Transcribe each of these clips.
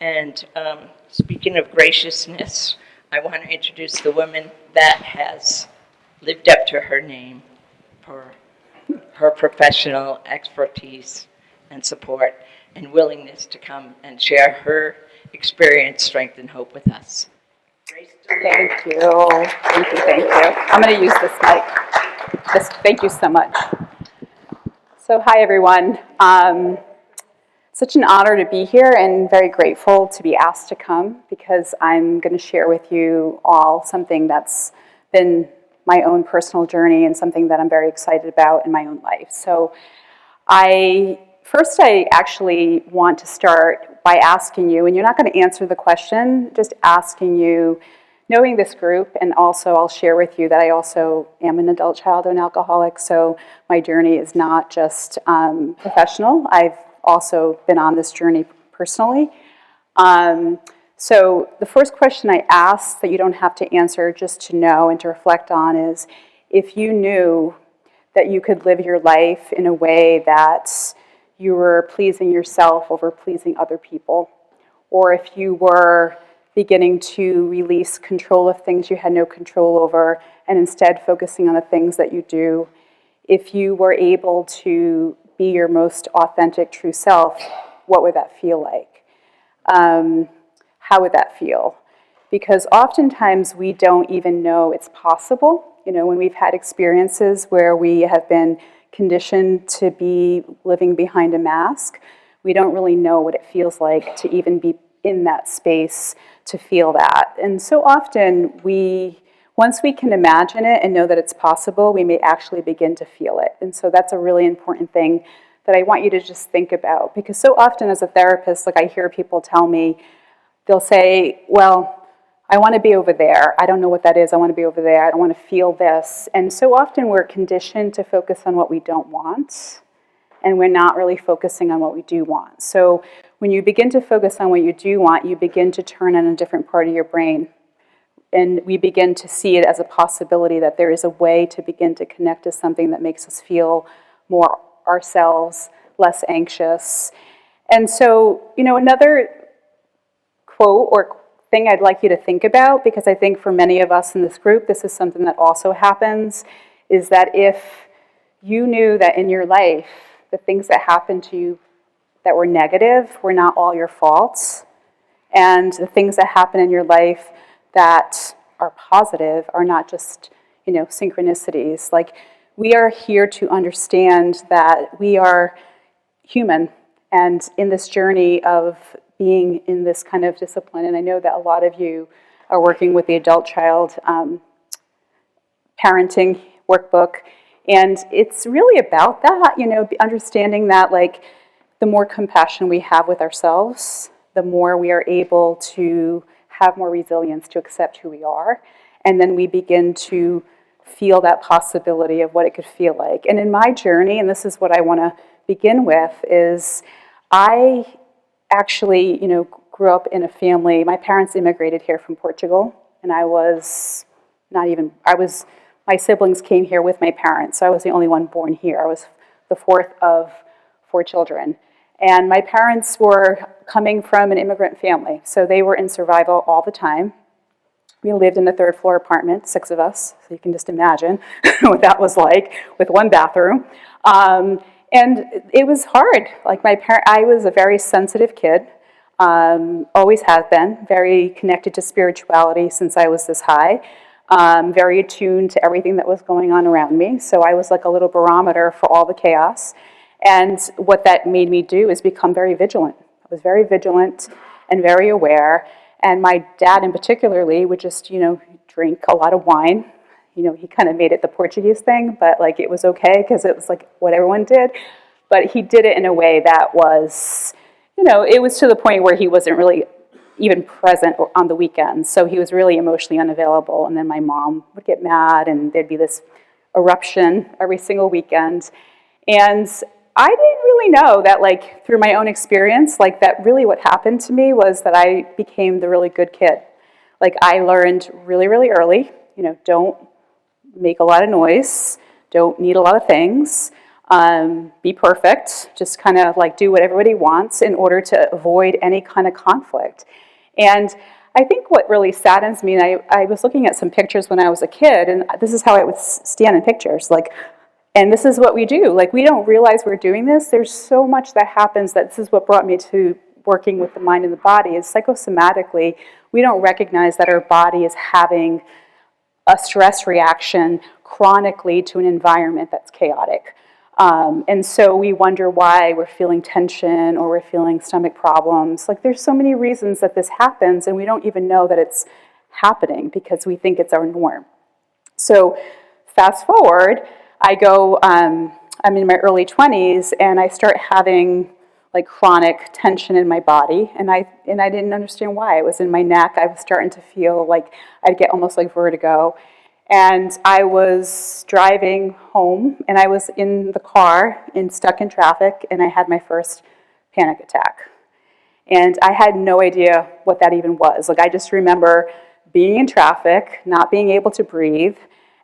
And speaking of graciousness, I want to introduce the woman that has lived up to her name for her professional expertise and support and willingness to come and share her experience, strength, and hope with us. Thank you. Thank you. I'm going to use this mic. Thank you so much. So hi, everyone. Such an honor to be here and very grateful to be asked to come because I'm going to share with you all something that's been my own personal journey and something that I'm very excited about in my own life. So I actually want to start by asking you, and you're not going to answer the question, just asking you, knowing this group, and also I'll share with you that I also am an adult child of an alcoholic, so my journey is not just professional. I've also been on this journey personally. So the first question I ask that you don't have to answer, just to know and to reflect on, is if you knew that you could live your life in a way that you were pleasing yourself over pleasing other people, or if you were beginning to release control of things you had no control over and instead focusing on the things that you do, if you were able to be your most authentic, true self, what would that feel like? How would that feel? Because oftentimes we don't even know it's possible. You know, when we've had experiences where we have been conditioned to be living behind a mask, we don't really know what it feels like to even be in that space to feel that. And so often once we can imagine it and know that it's possible, we may actually begin to feel it. And so that's a really important thing that I want you to just think about. Because so often as a therapist, like I hear people tell me, they'll say, well, I want to be over there. I don't know what that is. I want to be over there. I don't want to feel this. And so often we're conditioned to focus on what we don't want, and we're not really focusing on what we do want. So when you begin to focus on what you do want, you begin to turn on a different part of your brain. And we begin to see it as a possibility that there is a way to begin to connect to something that makes us feel more ourselves, less anxious. And so, another quote or thing I'd like you to think about, because I think for many of us in this group, this is something that also happens, is that if you knew that in your life, the things that happened to you that were negative were not all your faults, and the things that happen in your life that are positive are not just, synchronicities. Like, we are here to understand that we are human, and in this journey of being in this kind of discipline, and I know that a lot of you are working with the adult child parenting workbook, and it's really about that, understanding that, like, the more compassion we have with ourselves, the more we are able to have more resilience to accept who we are, and then we begin to feel that possibility of what it could feel like. And in my journey, and this is what I want to begin with, is I actually, grew up in a family. My parents immigrated here from Portugal, and my siblings came here with my parents, so I was the only one born here. I was the fourth of 4 children. And my parents were coming from an immigrant family, so they were in survival all the time. We lived in a 3rd floor apartment, 6 of us, so you can just imagine what that was like, with 1 bathroom. And it was hard. Like, I was a very sensitive kid, always have been, very connected to spirituality since I was this high, very attuned to everything that was going on around me. So I was like a little barometer for all the chaos. And what that made me do is become very vigilant. I was very vigilant and very aware. And my dad in particularly would just, drink a lot of wine. He kind of made it the Portuguese thing, but like it was okay because it was like what everyone did. But he did it in a way that was, it was to the point where he wasn't really even present on the weekends. So he was really emotionally unavailable. And then my mom would get mad and there'd be this eruption every single weekend. And I didn't really know that, like, through my own experience, like, that really what happened to me was that I became the really good kid. Like, I learned really, really early, don't make a lot of noise, don't need a lot of things. be perfect, just kind of like do what everybody wants in order to avoid any kind of conflict. And I think what really saddens me, and I was looking at some pictures when I was a kid, and this is how I would stand in pictures, like, and this is what we do. Like, we don't realize we're doing this. There's so much that happens that this is what brought me to working with the mind and the body, is psychosomatically, we don't recognize that our body is having a stress reaction chronically to an environment that's chaotic. And so we wonder why we're feeling tension or we're feeling stomach problems. Like, there's so many reasons that this happens, and we don't even know that it's happening because we think it's our norm. So fast forward, I'm in my early 20s, and I start having like chronic tension in my body, and I didn't understand why. It was in my neck. I was starting to feel like I'd get almost like vertigo. And I was driving home, and I was in the car and stuck in traffic, and I had my first panic attack. And I had no idea what that even was. Like, I just remember being in traffic, not being able to breathe,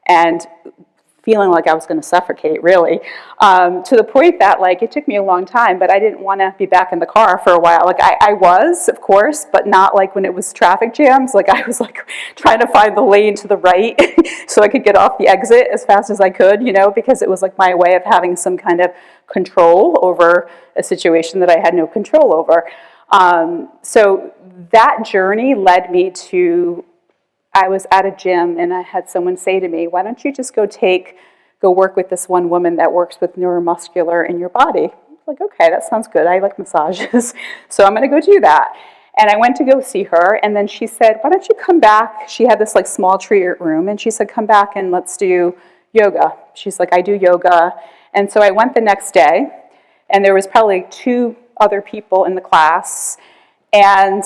and feeling like I was going to suffocate, really, to the point that, like, it took me a long time, but I didn't want to be back in the car for a while. Like, I was, of course, but not like when it was traffic jams. Like, I was like trying to find the lane to the right so I could get off the exit as fast as I could, because it was like my way of having some kind of control over a situation that I had no control over. So that journey led me to, I was at a gym, and I had someone say to me, why don't you just go work with this one woman that works with neuromuscular in your body? I was like, okay, that sounds good. I like massages. So I'm going to go do that. And I went to go see her, and then she said, why don't you come back? She had this like small treat room, and she said, come back and let's do yoga. She's like, I do yoga. And so I went the next day, and there was probably 2 other people in the class, and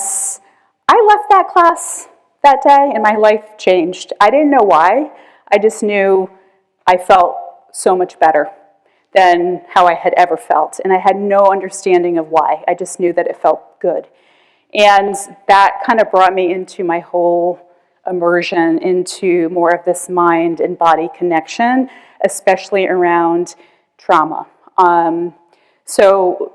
I left that class that day, and my life changed. I didn't know why. I just knew I felt so much better than how I had ever felt, and I had no understanding of why. I just knew that it felt good. And that kind of brought me into my whole immersion into more of this mind and body connection, especially around trauma. So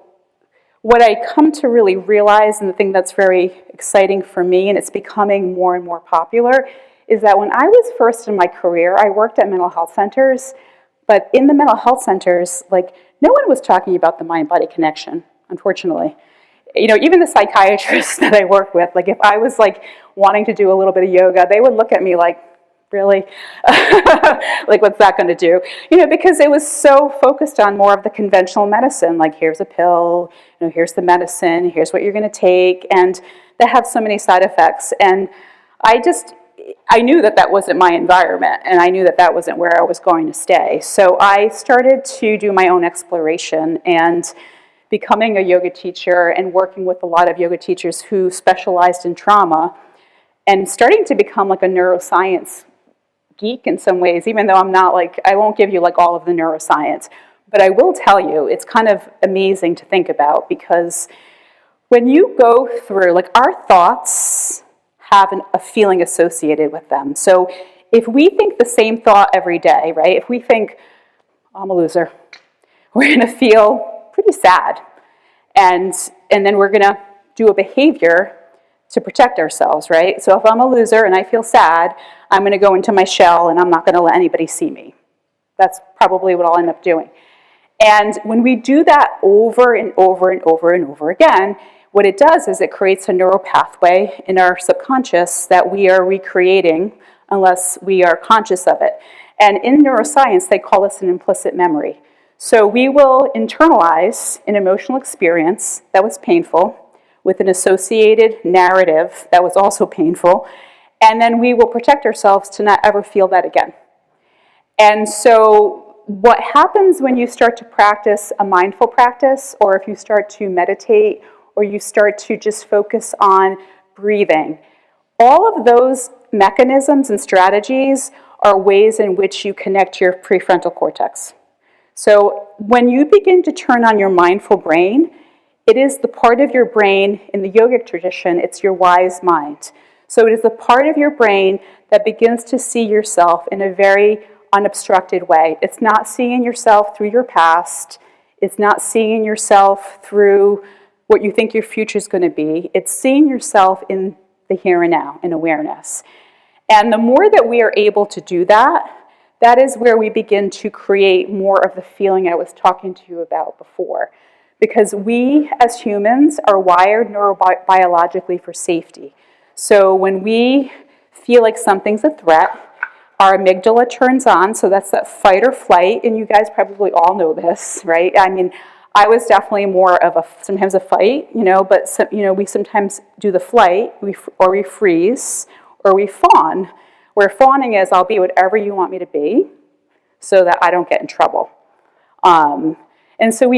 what I come to really realize, and the thing that's very exciting for me, and it's becoming more and more popular, is that when I was first in my career, I worked at mental health centers, but in the mental health centers, like, no one was talking about the mind-body connection, unfortunately. Even the psychiatrists that I work with, like, if I was like wanting to do a little bit of yoga, they would look at me like, really? Like, what's that going to do? Because it was so focused on more of the conventional medicine, like, here's a pill, here's the medicine, here's what you're going to take, and that have so many side effects. And I knew that wasn't my environment, and I knew that wasn't where I was going to stay. So I started to do my own exploration and becoming a yoga teacher and working with a lot of yoga teachers who specialized in trauma, and starting to become like a neuroscience geek in some ways, even though I'm not like, I won't give you like all of the neuroscience, but I will tell you, it's kind of amazing to think about, because when you go through, like, our thoughts have a feeling associated with them. So if we think the same thought every day, right? If we think, I'm a loser, we're going to feel pretty sad. And then we're going to do a behavior to protect ourselves, right? So if I'm a loser and I feel sad, I'm going to go into my shell and I'm not going to let anybody see me. That's probably what I'll end up doing. And when we do that over and over and over and over again, what it does is it creates a neural pathway in our subconscious that we are recreating unless we are conscious of it. And in neuroscience, they call this an implicit memory. So we will internalize an emotional experience that was painful with an associated narrative that was also painful, and then we will protect ourselves to not ever feel that again. And so what happens when you start to practice a mindful practice, or if you start to meditate, or you start to just focus on breathing, all of those mechanisms and strategies are ways in which you connect your prefrontal cortex. So when you begin to turn on your mindful brain, it is the part of your brain, in the yogic tradition, it's your wise mind. So it is the part of your brain that begins to see yourself in a very unobstructed way. It's not seeing yourself through your past. It's not seeing yourself through what you think your future is going to be. It's seeing yourself in the here and now, in awareness. And the more that we are able to do that, that is where we begin to create more of the feeling I was talking to you about before. Because we, as humans, are wired neurobiologically for safety. So when we feel like something's a threat, our amygdala turns on, so that's that fight or flight, and you guys probably all know this, right? I mean, I was definitely more of sometimes a fight, but we sometimes do the flight, or we freeze, or we fawn. Where fawning is, I'll be whatever you want me to be, so that I don't get in trouble. And so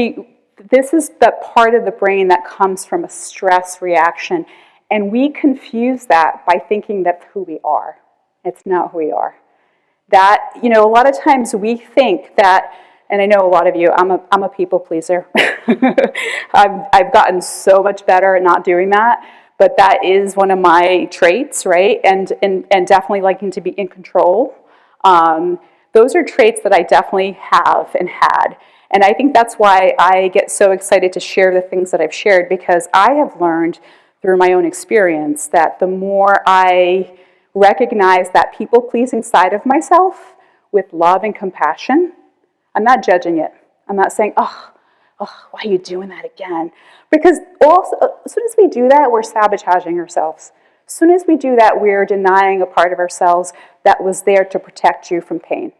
this is the part of the brain that comes from a stress reaction, and we confuse that by thinking that's who we are. It's not who we are. That, a lot of times we think that, and I know a lot of you, I'm a people pleaser. I've gotten so much better at not doing that, but that is one of my traits, right? And definitely liking to be in control. Those are traits that I definitely have and had. And I think that's why I get so excited to share the things that I've shared, because I have learned through my own experience that the more I recognize that people-pleasing side of myself with love and compassion, I'm not judging it. I'm not saying, oh, why are you doing that again? Because also, as soon as we do that, we're sabotaging ourselves. As soon as we do that, we're denying a part of ourselves that was there to protect you from pain.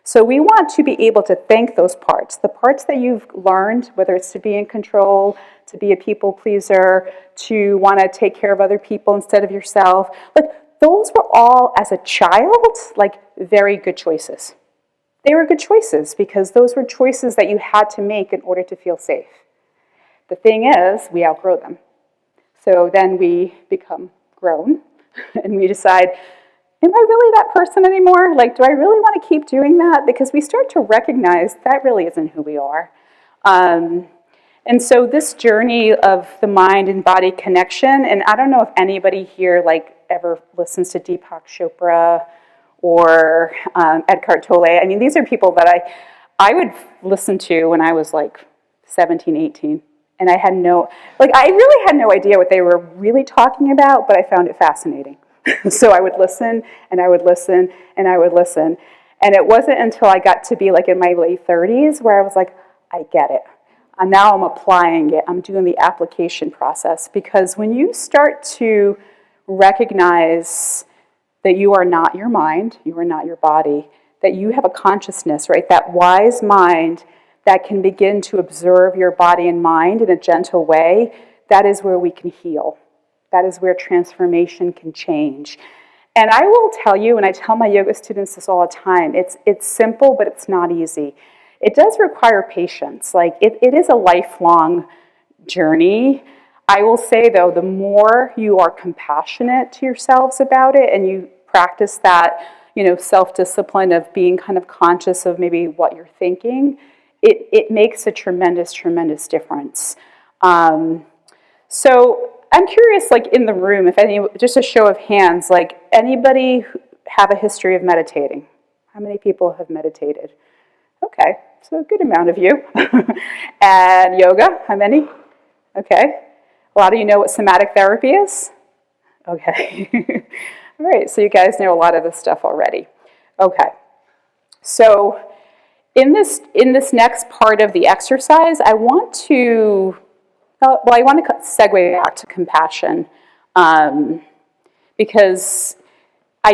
So we want to be able to thank those parts, the parts that you've learned, whether it's to be in control, to be a people pleaser, to want to take care of other people instead of yourself. Like, those were all, as a child, like very good choices. They were good choices because those were choices that you had to make in order to feel safe. The thing is, we outgrow them. So then we become grown and we decide, am I really that person anymore? Like, do I really want to keep doing that? Because we start to recognize that really isn't who we are. And so this journey of the mind and body connection, and I don't know if anybody here ever listens to Deepak Chopra or Eckhart Tolle. I mean, these are people that I would listen to when I was 17, 18. And I really had no idea what they were really talking about, but I found it fascinating. So I would listen, and I would listen, and I would listen. And it wasn't until I got to be in my late 30s where I was like, I get it. And now I'm applying it. I'm doing the application process. Because when you start to recognize that you are not your mind, you are not your body, that you have a consciousness, right? That wise mind that can begin to observe your body and mind in a gentle way, that is where we can heal. That is where transformation can change. And I will tell you, and I tell my yoga students this all the time, it's simple, but it's not easy. It does require patience. It is a lifelong journey. I will say, though, the more you are compassionate to yourselves about it and you practice that, self-discipline of being kind of conscious of maybe what you're thinking, it makes a tremendous, tremendous difference. So I'm curious, in the room, just a show of hands, anybody have a history of meditating? How many people have meditated? Okay, so a good amount of you. And yoga, how many? Okay. A lot of you know what somatic therapy is? Okay. All right, so you guys know a lot of this stuff already. Okay. So in this next part of the exercise, I want to segue back to compassion, because I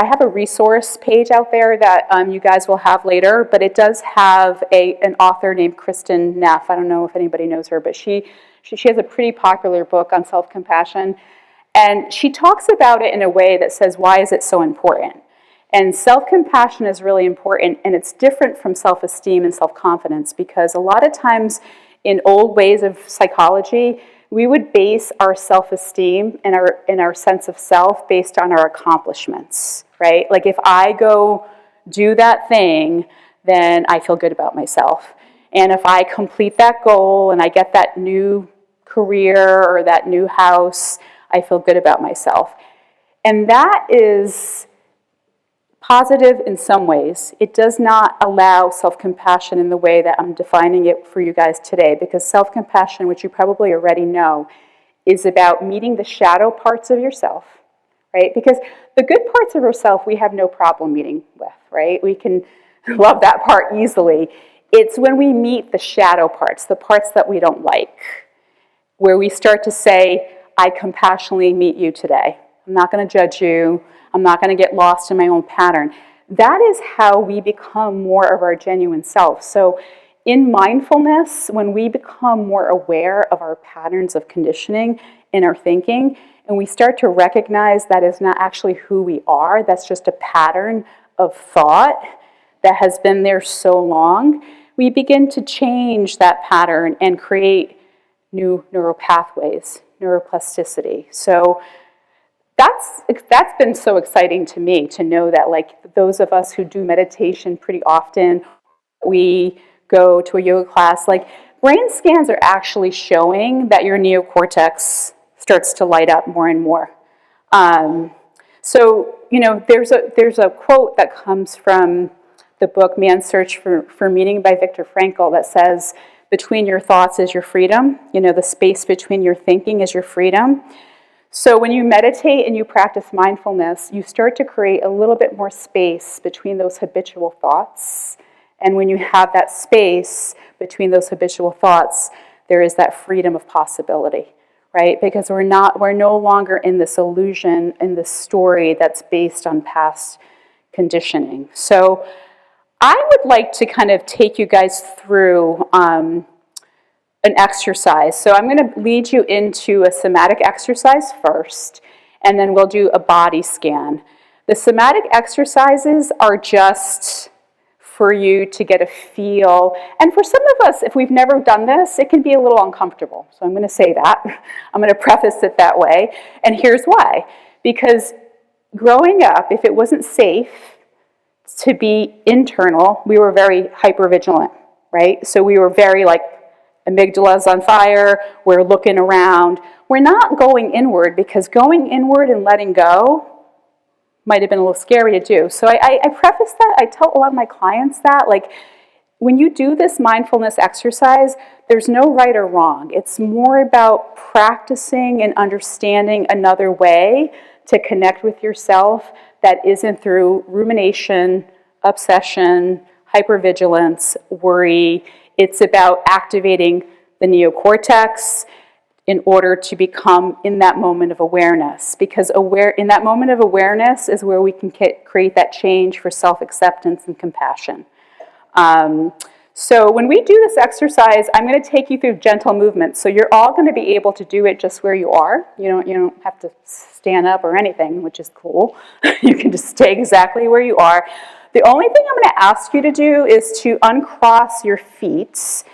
have a resource page out there that you guys will have later, but it does have an author named Kristen Neff. I don't know if anybody knows her, but she has a pretty popular book on self-compassion, and she talks about it in a way that says, why is it so important? And self-compassion is really important, and it's different from self-esteem and self-confidence, because a lot of times in old ways of psychology, we would base our self-esteem and our sense of self based on our accomplishments, right? If I go do that thing, then I feel good about myself. And if I complete that goal and I get that new career or that new house, I feel good about myself. And that is positive in some ways. It does not allow self-compassion in the way that I'm defining it for you guys today, because self-compassion, which you probably already know, is about meeting the shadow parts of yourself, right? Because the good parts of ourselves we have no problem meeting with, right? We can love that part easily. It's when we meet the shadow parts, the parts that we don't like, where we start to say, I compassionately meet you today. I'm not going to judge you. I'm not going to get lost in my own pattern. That is how we become more of our genuine self. So in mindfulness, when we become more aware of our patterns of conditioning in our thinking, and we start to recognize that is not actually who we are, that's just a pattern of thought that has been there so long, we begin to change that pattern and create new neural pathways, neuroplasticity. So that's been so exciting to me to know that, like, those of us who do meditation pretty often, we go to a yoga class, like, brain scans are actually showing that your neocortex starts to light up more and more. So, you know, there's a quote that comes from the book Man's Search for Meaning by Viktor Frankl that says, between your thoughts is your freedom. You know, the space between your thinking is your freedom. So when you meditate and you practice mindfulness, you start to create a little bit more space between those habitual thoughts. And when you have that space between those habitual thoughts, there is that freedom of possibility, right? Because we're no longer in this illusion, in this story that's based on past conditioning. So I would like to kind of take you guys through an exercise. So I'm going to lead you into a somatic exercise first, and then we'll do a body scan. The somatic exercises are just for you to get a feel. And for some of us, if we've never done this, it can be a little uncomfortable. So I'm going to say that. I'm going to preface it that way. And here's why. Because growing up, if it wasn't safe to be internal, we were very hypervigilant, right? So we were very like, amygdala's on fire, we're looking around. We're not going inward, because going inward and letting go might have been a little scary to do. So I preface that, I tell a lot of my clients that, like, when you do this mindfulness exercise, there's no right or wrong. It's more about practicing and understanding another way to connect with yourself that isn't through rumination, obsession, hypervigilance, worry. It's about activating the neocortex in order to become in that moment of awareness. Because in that moment of awareness is where we can create that change for self-acceptance and compassion. So when we do this exercise, I'm going to take you through gentle movements. So you're all going to be able to do it just where you are. You don't have to stand up or anything, which is cool. You can just stay exactly where you are. The only thing I'm going to ask you to do is to uncross your feet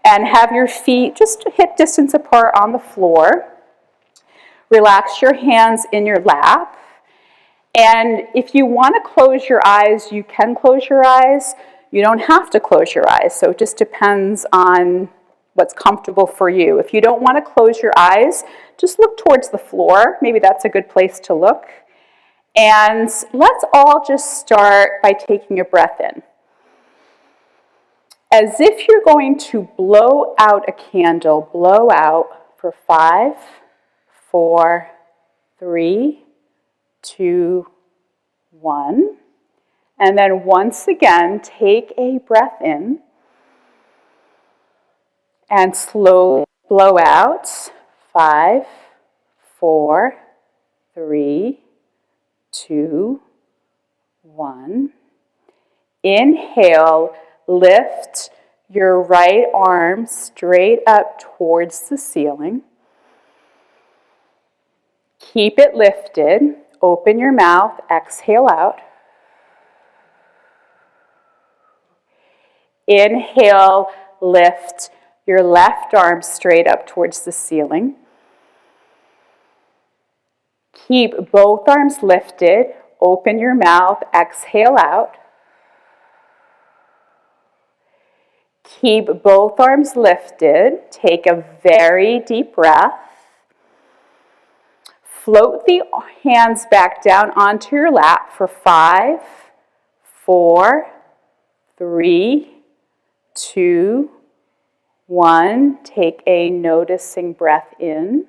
and have your feet just hip distance apart on the floor. Relax your hands in your lap. And if you want to close your eyes, you can close your eyes. You don't have to close your eyes. So it just depends on what's comfortable for you. If you don't want to close your eyes, just look towards the floor. Maybe that's a good place to look. And let's all just start by taking a breath in. As if you're going to blow out a candle, blow out for 5, 4, 3, 2, 1. And then once again, take a breath in and slowly blow out 5, 4, 3, 2, 1. Inhale, lift your right arm straight up towards the ceiling. Keep it lifted. Open your mouth, exhale out. Inhale, lift your left arm straight up towards the ceiling. Keep both arms lifted. Open your mouth, exhale out. Keep both arms lifted. Take a very deep breath. Float the hands back down onto your lap for 5, 4, 3, 2, 1. Take a noticing breath in.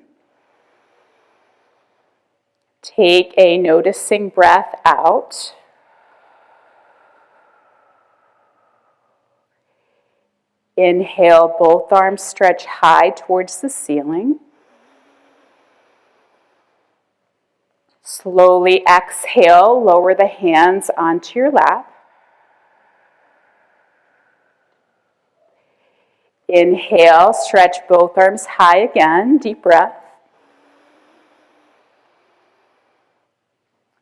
Take a noticing breath out. Inhale, both arms stretch high towards the ceiling. Slowly exhale, lower the hands onto your lap. Inhale, stretch both arms high again, deep breath.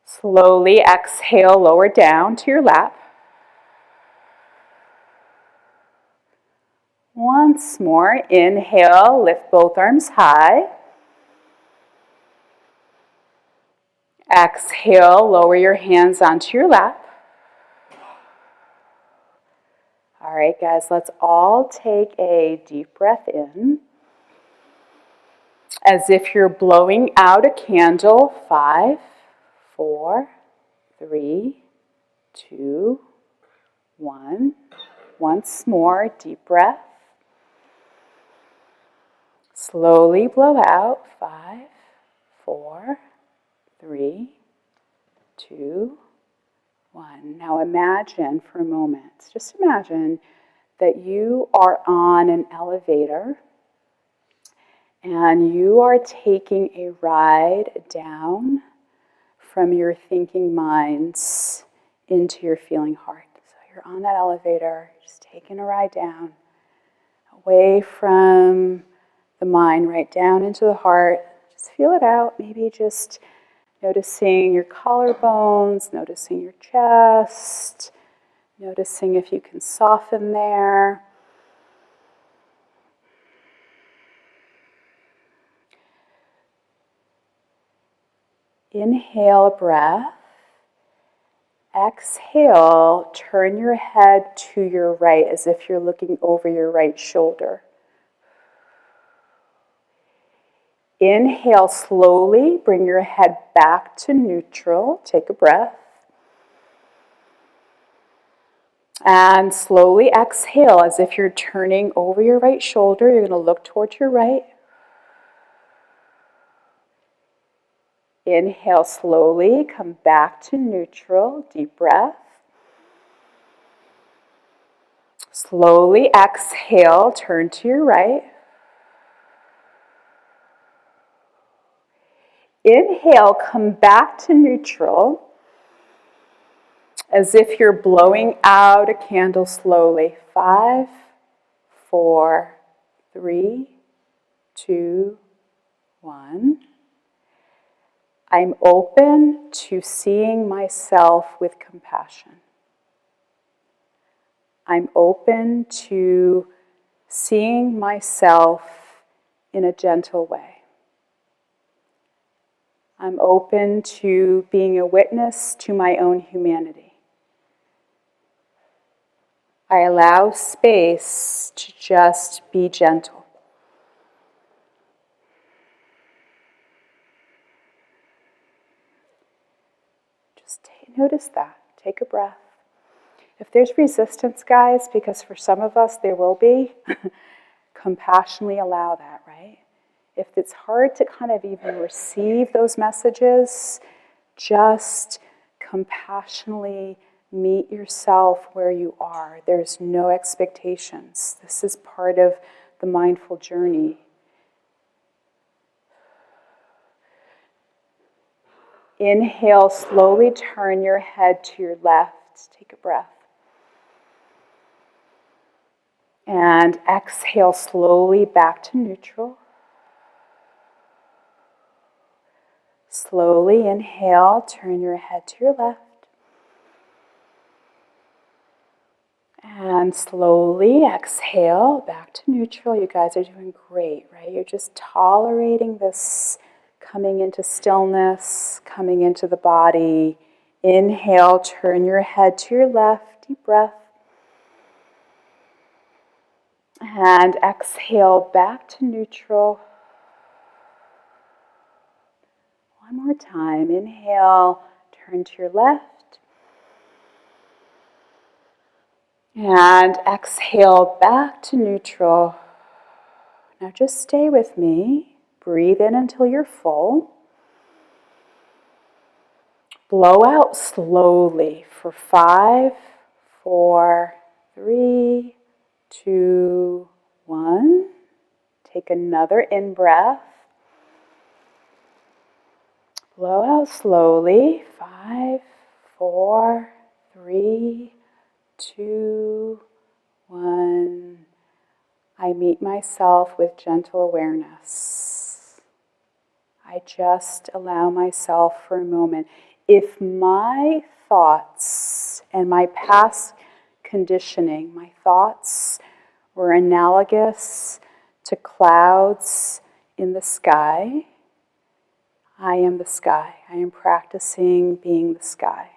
Slowly exhale, lower down to your lap. Once more, inhale, lift both arms high. Exhale, lower your hands onto your lap. All right, guys, let's all take a deep breath in. As if you're blowing out a candle. 5, 4, 3, 2, 1. Once more, deep breath. Slowly blow out. 5, 4, 3, 2, 1. Now imagine for a moment, just imagine that you are on an elevator and you are taking a ride down from your thinking minds into your feeling heart. So you're on that elevator, just taking a ride down, away from the mind, right down into the heart. Just feel it out, maybe just noticing your collarbones, noticing your chest, noticing if you can soften there. Inhale a breath. Exhale, turn your head to your right as if you're looking over your right shoulder. Inhale slowly, bring your head back to neutral. Take a breath. And slowly exhale as if you're turning over your right shoulder. You're going to look towards your right. Inhale slowly, come back to neutral, deep breath. Slowly exhale, turn to your right. Inhale, come back to neutral, as if you're blowing out a candle slowly. 5, 4, 3, 2, 1. I'm open to seeing myself with compassion. I'm open to seeing myself in a gentle way. I'm open to being a witness to my own humanity. I allow space to just be gentle. Notice that. Take a breath. If there's resistance, guys, because for some of us there will be, compassionately allow that, right? If it's hard to kind of even receive those messages, just compassionately meet yourself where you are. There's no expectations. This is part of the mindful journey. Inhale, slowly turn your head to your left. Take a breath. And exhale slowly back to neutral. Slowly inhale, turn your head to your left. And slowly exhale back to neutral. You guys are doing great, right? You're just tolerating this coming into stillness, coming into the body. Inhale, turn your head to your left, deep breath. And exhale back to neutral. One more time. Inhale, turn to your left. And exhale back to neutral. Now just stay with me. Breathe in until you're full. Blow out slowly for 5, 4, 3, 2, 1. Take another in-breath. Blow out slowly. 5, 4, 3, 2, 1. I meet myself with gentle awareness. I just allow myself for a moment. If my thoughts and my past conditioning, my thoughts were analogous to clouds in the sky, I am the sky. I am practicing being the sky.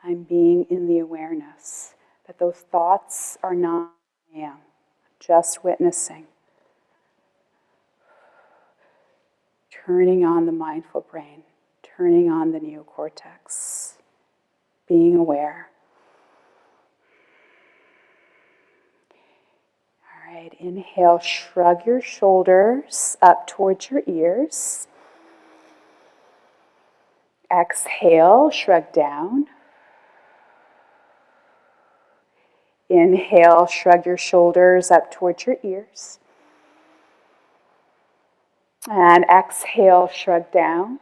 I'm being in the awareness that those thoughts are not who I am, just witnessing. Turning on the mindful brain, turning on the neocortex, being aware. All right, inhale, shrug your shoulders up towards your ears. Exhale, shrug down. Inhale, shrug your shoulders up towards your ears. And exhale, shrug down.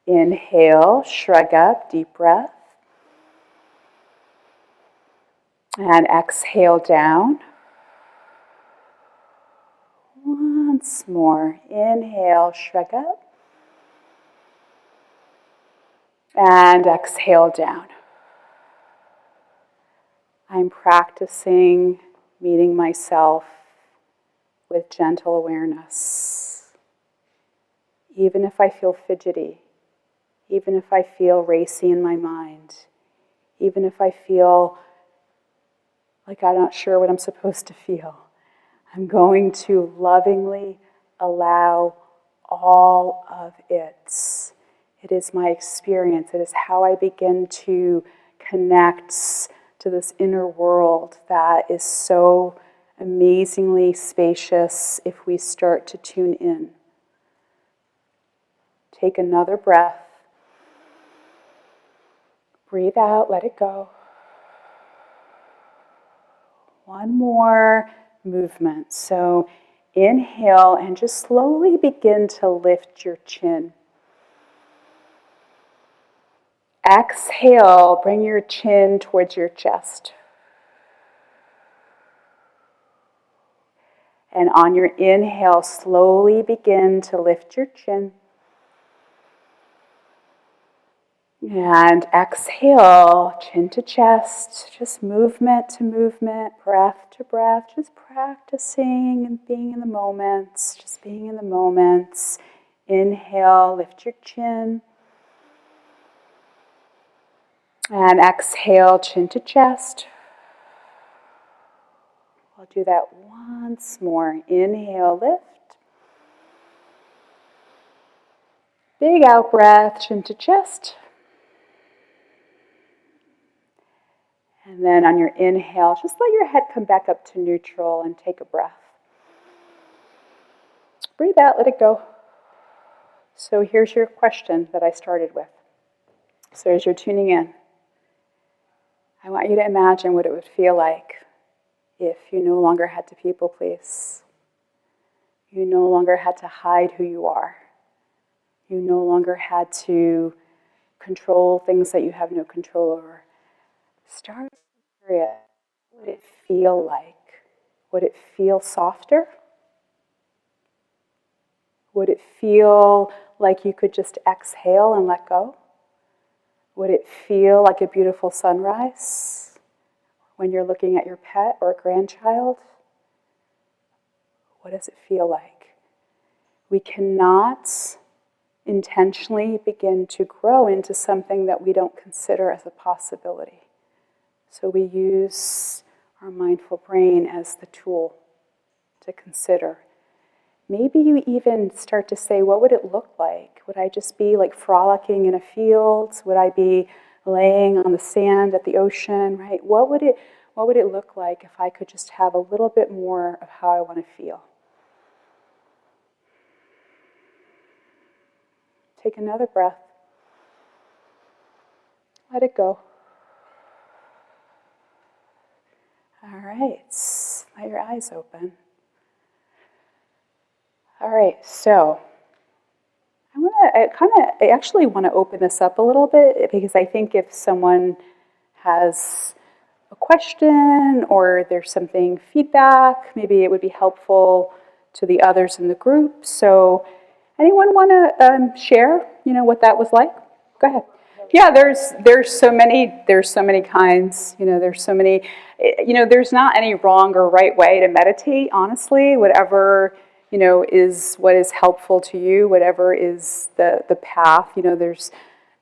Inhale, shrug up, deep breath. And exhale down. Once more. Inhale, shrug up. And exhale down. I'm practicing meeting myself with gentle awareness. Even if I feel fidgety, even if I feel racy in my mind, even if I feel like I'm not sure what I'm supposed to feel, I'm going to lovingly allow all of it. It is my experience. It is how I begin to connect to this inner world that is so amazingly spacious if we start to tune in. Take another breath. Breathe out, let it go. One more movement. So inhale and just slowly begin to lift your chin. Exhale, bring your chin towards your chest. And on your inhale, slowly begin to lift your chin. And exhale, chin to chest, just movement to movement, breath to breath, just practicing and being in the moments, just being in the moments. Inhale, lift your chin. And exhale, chin to chest. I'll do that once more. Inhale, lift. Big out breath, chin to chest. And then on your inhale, just let your head come back up to neutral and take a breath. Breathe out, let it go. So here's your question that I started with. So as you're tuning in, I want you to imagine what it would feel like if you no longer had to people please. You no longer had to hide who you are. You no longer had to control things that you have no control over. Start curious. What would it feel like? Would it feel softer? Would it feel like you could just exhale and let go? Would it feel like a beautiful sunrise when you're looking at your pet or grandchild? What does it feel like? We cannot intentionally begin to grow into something that we don't consider as a possibility. So we use our mindful brain as the tool to consider. Maybe you even start to say, what would it look like? Would I just be like frolicking in a field? Would I be laying on the sand at the ocean, right? What would it look like if I could just have a little bit more of how I want to feel? Take another breath. Let it go. All right, let your eyes open. All right, so I actually want to open this up a little bit, because I think if someone has a question or there's something feedback, maybe it would be helpful to the others in the group. So anyone want to share, what that was like? Go ahead. Yeah, there's so many kinds, there's so many, there's not any wrong or right way to meditate, honestly. Whatever, is what is helpful to you, whatever is the path, there's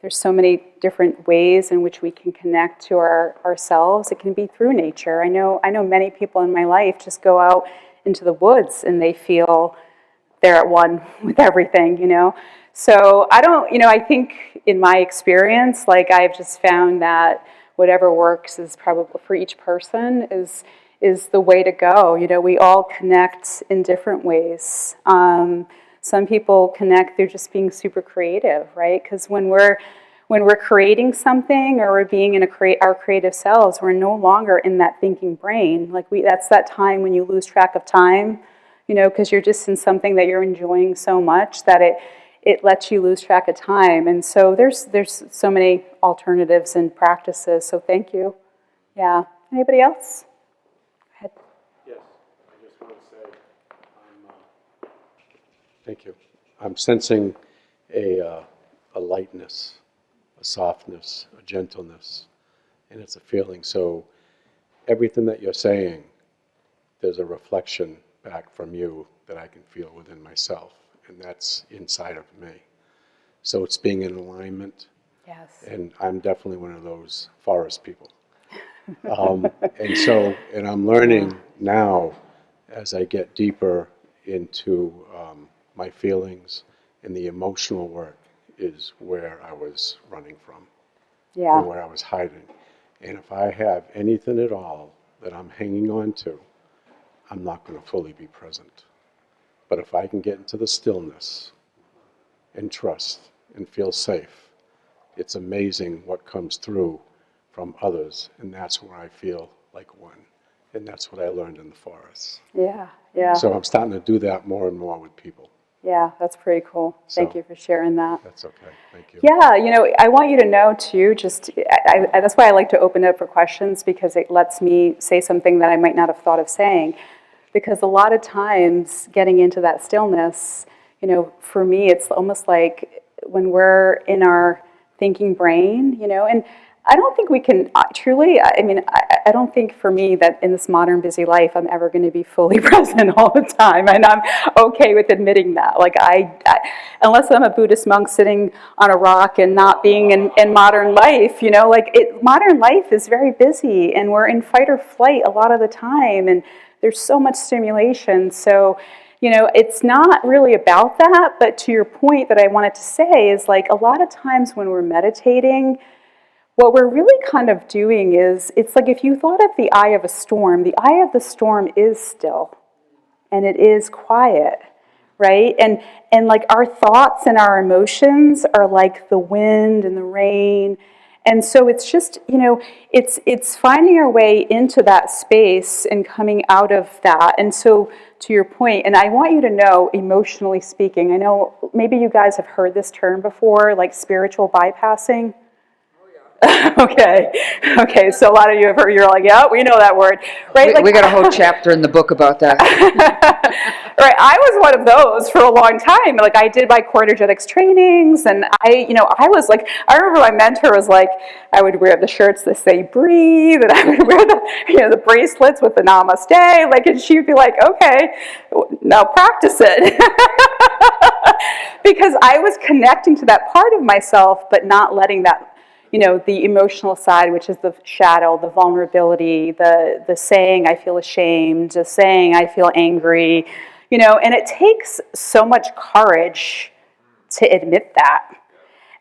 so many different ways in which we can connect to ourselves. It can be through nature. I know many people in my life just go out into the woods and they feel they're at one with everything, So I think in my experience, I've just found that whatever works is probably for each person is the way to go. We all connect in different ways. Some people connect through just being super creative, right? Because when we're creating something or we're being in our creative selves, we're no longer in that thinking brain. That's that time when you lose track of time, because you're just in something that you're enjoying so much that it lets you lose track of time. And so there's so many alternatives and practices. So thank you. Yeah. Anybody else? Go ahead. Yes, I just want to say, thank you. I'm sensing a lightness, a softness, a gentleness, and it's a feeling. So everything that you're saying, there's a reflection back from you that I can feel within myself, and that's inside of me. So it's being in alignment. Yes. And I'm definitely one of those forest people. And I'm learning now as I get deeper into my feelings, and the emotional work is where I was running from. Yeah. And where I was hiding. And if I have anything at all that I'm hanging on to, I'm not going to fully be present. But if I can get into the stillness and trust and feel safe, it's amazing what comes through from others, and that's where I feel like one. And that's what I learned in the forest. Yeah, yeah. So I'm starting to do that more and more with people. Yeah, that's pretty cool. Thank you for sharing that. That's okay. Thank you. Yeah, I want you to know too, that's why I like to open it up for questions, because it lets me say something that I might not have thought of saying. Because a lot of times getting into that stillness, for me, it's almost like when we're in our thinking brain, and I don't think we can truly, I don't think for me that in this modern busy life, I'm ever going to be fully present all the time. And I'm okay with admitting that. Unless I'm a Buddhist monk sitting on a rock and not being in modern life, modern life is very busy and we're in fight or flight a lot of the time. And there's so much stimulation. So, it's not really about that. But to your point that I wanted to say is a lot of times when we're meditating, what we're really kind of doing is, it's like if you thought of the eye of a storm, the eye of the storm is still, and it is quiet, right? And our thoughts and our emotions are like the wind and the rain. And so it's just, it's finding our way into that space and coming out of that. And so to your point, and I want you to know, emotionally speaking, I know maybe you guys have heard this term before, like spiritual bypassing. Okay. So a lot of you have heard. You're like, yeah, we know that word, right? We got a whole chapter in the book about that. Right. I was one of those for a long time. I did my core energetics trainings, and I was I remember my mentor was like, I would wear the shirts that say breathe, and I would wear the bracelets with the namaste, and she would be like, okay, now practice it. Because I was connecting to that part of myself, but not letting that, the emotional side, which is the shadow, the vulnerability, the saying I feel ashamed, the saying I feel angry, and it takes so much courage to admit that.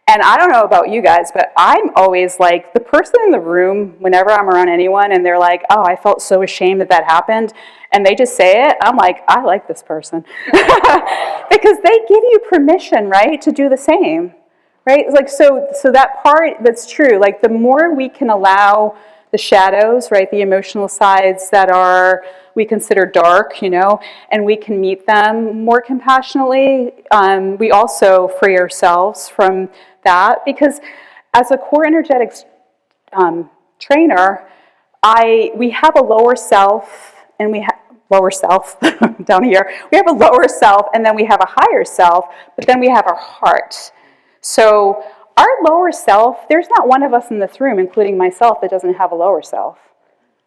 And I don't know about you guys, but I'm always like the person in the room whenever I'm around anyone and they're like, oh, I felt so ashamed that happened. And they just say it. I'm like, I like this person. Because they give you permission, right, to do the same. Right? It's like, so that part, that's true. Like the more we can allow the shadows, right, the emotional sides that are, we consider dark, and we can meet them more compassionately, we also free ourselves from that. Because as a core energetics trainer, we have a lower self, and we have lower self down here. We have a lower self, and then we have a higher self, but then we have our heart. So our lower self, there's not one of us in this room, including myself, that doesn't have a lower self,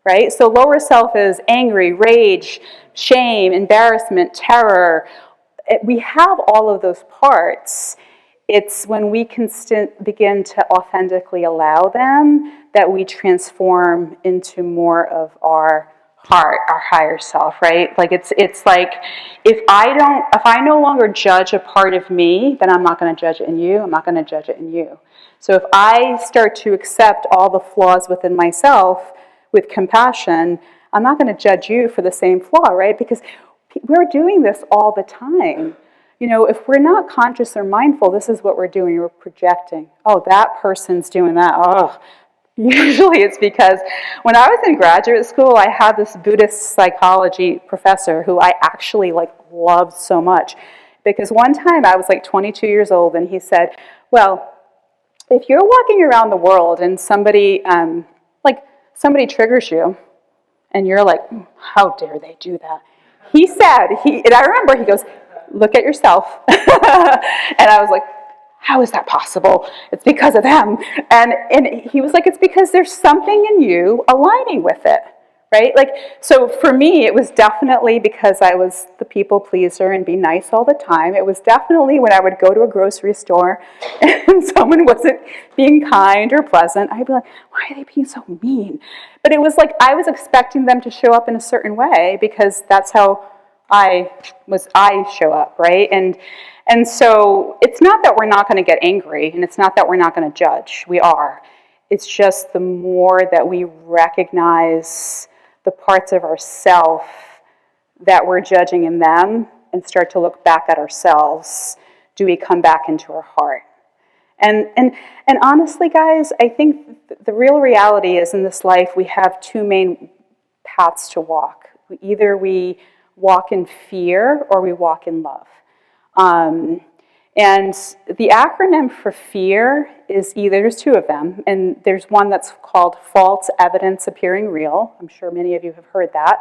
right? So lower self is angry, rage, shame, embarrassment, terror. We have all of those parts. It's when we can begin to authentically allow them that we transform into more of our heart, our higher self, right? Like it's like if I no longer judge a part of me, then I'm not going to judge it in you. I'm not going to judge it in you. So if I start to accept all the flaws within myself with compassion, I'm not going to judge you for the same flaw, right? Because we're doing this all the time. If we're not conscious or mindful, this is what we're doing. We're projecting. Oh, that person's doing that. Oh. Usually it's because when I was in graduate school, I had this Buddhist psychology professor who I actually loved so much. Because one time I was 22 years old and he said, well, if you're walking around the world and somebody triggers you and you're like, how dare they do that? He said, and I remember he goes, look at yourself. And I was like, how is that possible? It's because of them. And he was like, it's because there's something in you aligning with it, right? So for me, it was definitely because I was the people pleaser and be nice all the time. It was definitely when I would go to a grocery store and someone wasn't being kind or pleasant, I'd be like, why are they being so mean? But it was like I was expecting them to show up in a certain way because that's how I show up, right? And so it's not that we're not going to get angry, and it's not that we're not going to judge. We are. It's just the more that we recognize the parts of ourself that we're judging in them and start to look back at ourselves, do we come back into our heart? And honestly, guys, I think the real reality is in this life we have two main paths to walk. Either we walk in fear or we walk in love. And the acronym for fear is there's two of them, and there's one that's called false evidence appearing real. I'm sure many of you have heard that.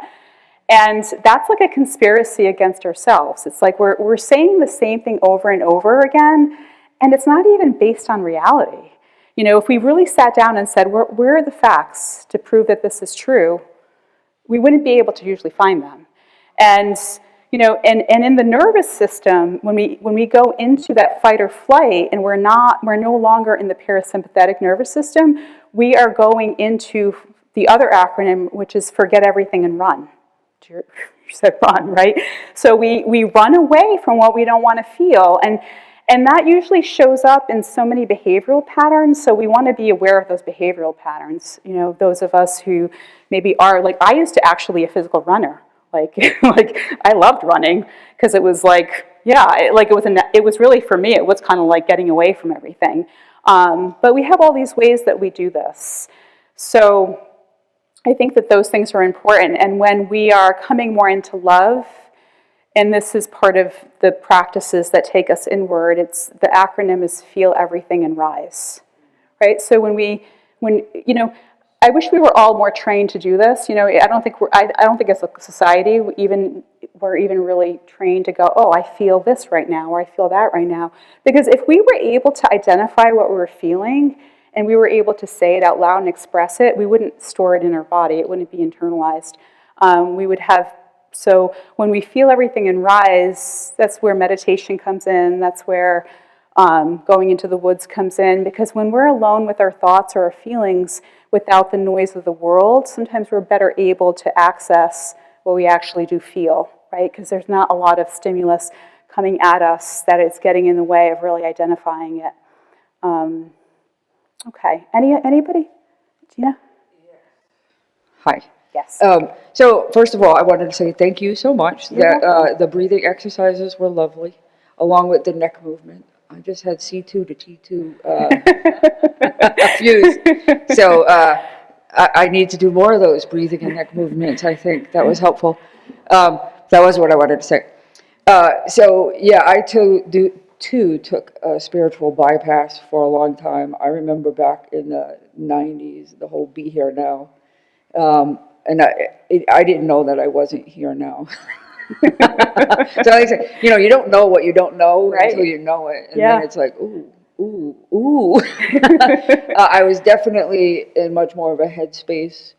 And that's like a conspiracy against ourselves. It's like we're saying the same thing over and over again, and it's not even based on reality. If we really sat down and said, where are the facts to prove that this is true, we wouldn't be able to usually find them. And and in the nervous system, when we go into that fight or flight, and we're no longer in the parasympathetic nervous system, we are going into the other acronym, which is forget everything and run. You said run, right? So we run away from what we don't want to feel, and that usually shows up in so many behavioral patterns. So we want to be aware of those behavioral patterns. Those of us who maybe are I used to actually be a physical runner. I loved running because it was it was really, for me, it was kind of like getting away from everything. But we have all these ways that we do this. So I think that those things are important. And when we are coming more into love, and this is part of the practices that take us inward, the acronym is feel everything and rise, right? So I wish we were all more trained to do this. I don't think as a society we're even really trained to go, oh, I feel this right now, or I feel that right now. Because if we were able to identify what we were feeling and we were able to say it out loud and express it, we wouldn't store it in our body. It wouldn't be internalized. So when we feel everything and rise, that's where meditation comes in. That's where going into the woods comes in. Because when we're alone with our thoughts or our feelings, without the noise of the world, sometimes we're better able to access what we actually do feel, right? Because there's not a lot of stimulus coming at us that it's getting in the way of really identifying it. Okay, anybody? Gina? Hi. Yes. So first of all, I wanted to say thank you so much. You're welcome. The breathing exercises were lovely, along with the neck movement. I just had C2 to T2 fused. So I need to do more of those breathing and neck movements. I think that was helpful. That was what I wanted to say. So yeah, I too took a spiritual bypass for a long time. I remember back in the 90s, the whole be here now. And I didn't know that I wasn't here now. So I said, you don't know what you don't know Right. until you know it. And Yeah. then it's like, ooh. I was definitely in much more of a headspace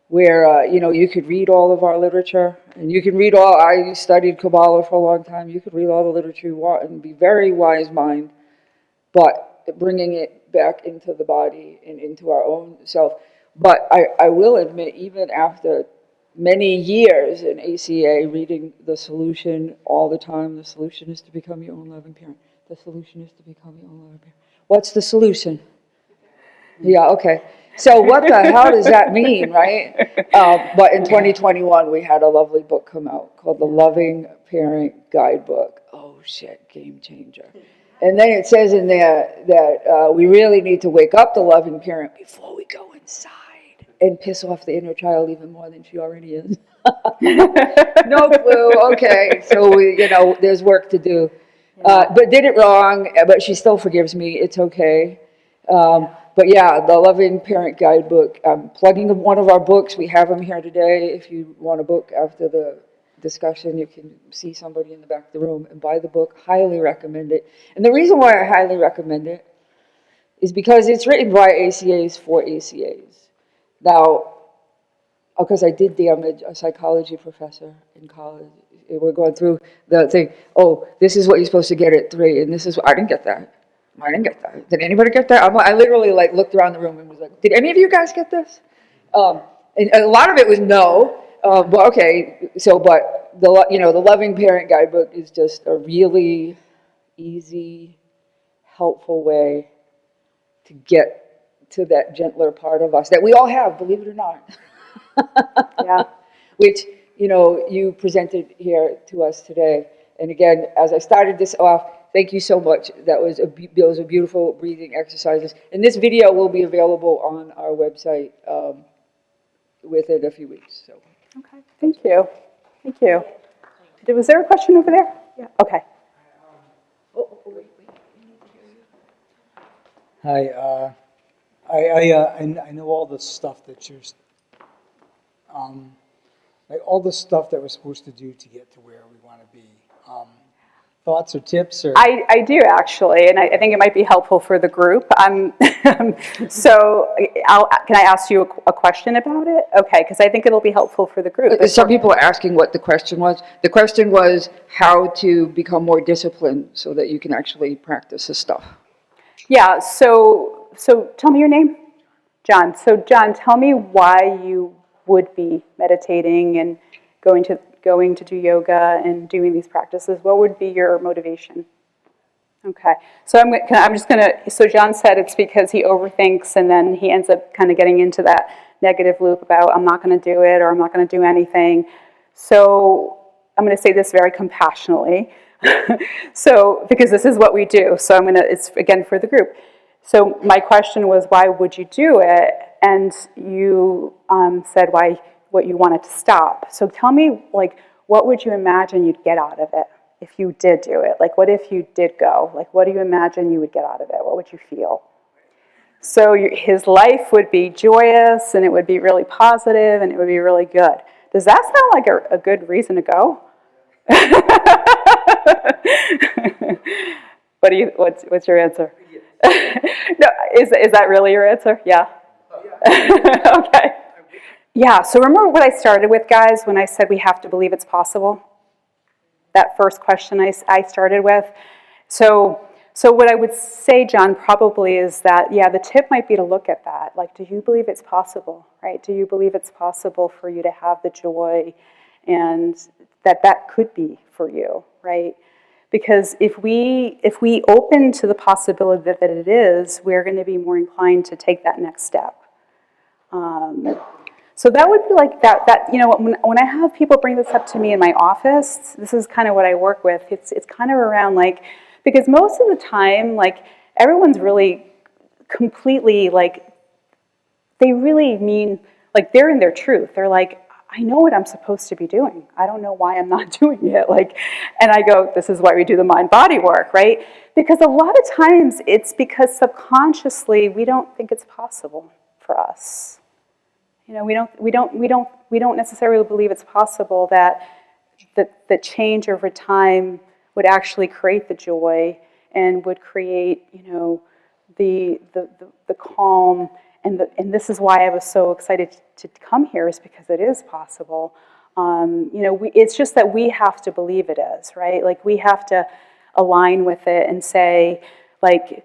where, you could read all of our literature, and you can read I studied Kabbalah for a long time. You could read all the literature you want and be very wise mind, but bringing it back into the body and into our own self. But I will admit, even after many years in ACA, reading the solution all the time, the solution is to become your own loving parent. The solution is to become your own loving parent. What's the solution? Yeah, okay. So what the hell does that mean, right? But in 2021, we had a lovely book come out called The Loving Parent Guidebook. Oh, shit, game changer. And then it says in there that we really need to wake up the loving parent before we go inside and piss off the inner child even more than she already is. No clue. Okay, so there's work to do. But did it wrong. But she still forgives me. It's okay. But yeah, the Loving Parent Guidebook. I'm plugging one of our books. We have them here today. If you want a book after the discussion, you can see somebody in the back of the room and buy the book. Highly recommend it. And the reason why I highly recommend it is because it's written by ACAs for ACAs. Now, because I did damage a psychology professor in college. We're going through the thing, this is what you're supposed to get at 3, and this is, I didn't get that. I didn't get that. Did anybody get that? I literally looked around the room and was like, did any of you guys get this? And a lot of it was no, but okay. So, but the Loving Parent Guidebook is just a really easy, helpful way to get to that gentler part of us that we all have, believe it or not. Yeah. Which, you presented here to us today. And again, as I started this off, thank you so much. Those are beautiful breathing exercises. And this video will be available on our website within a few weeks. So. Okay, thank you. Thank you. Was there a question over there? Yeah. Okay. Hi, I know all the stuff that you're, all the stuff that we're supposed to do to get to where we want to be. Thoughts or tips or? I do actually, and I think it might be helpful for the group. So can I ask you a question about it? Okay, because I think it'll be helpful for the group. Some people are asking what the question was. The question was how to become more disciplined so that you can actually practice this stuff. Yeah, so tell me your name. John. So John, tell me why you would be meditating and going to do yoga and doing these practices. What would be your motivation? Okay, so so John said it's because he overthinks and then he ends up kind of getting into that negative loop about I'm not going to do it or I'm not going to do anything. So I'm going to say this very compassionately. So, because this is what we do. So it's again for the group. So my question was, why would you do it? And you said what you wanted to stop. So tell me, what would you imagine you'd get out of it if you did do it? What if you did go? What do you imagine you would get out of it? What would you feel? So his life would be joyous, and it would be really positive, and it would be really good. Does that sound like a good reason to go? What's your answer? No, is that really your answer? Yeah. Okay. Yeah, so remember what I started with, guys, when I said we have to believe it's possible? That first question I started with. So what I would say, John, probably is that, the tip might be to look at that. Do you believe it's possible, right? Do you believe it's possible for you to have the joy and that could be for you, right? Because if we open to the possibility that it is, we're going to be more inclined to take that next step. So that would be like that when I have people bring this up to me in my office, this is kind of what I work with. It's kind of around like, because most of the time, like, everyone's really completely like, they really mean, like, they're in their truth. They're like, I know what I'm supposed to be doing. I don't know why I'm not doing it. Like, and I go, this is why we do the mind-body work, right? Because a lot of times it's because subconsciously we don't think it's possible for us. We don't necessarily believe it's possible that change over time would actually create the joy and would create, the calm. And this is why I was so excited to come here, is because it is possible. It's just that we have to believe it is, right? Like, we have to align with it and say, like,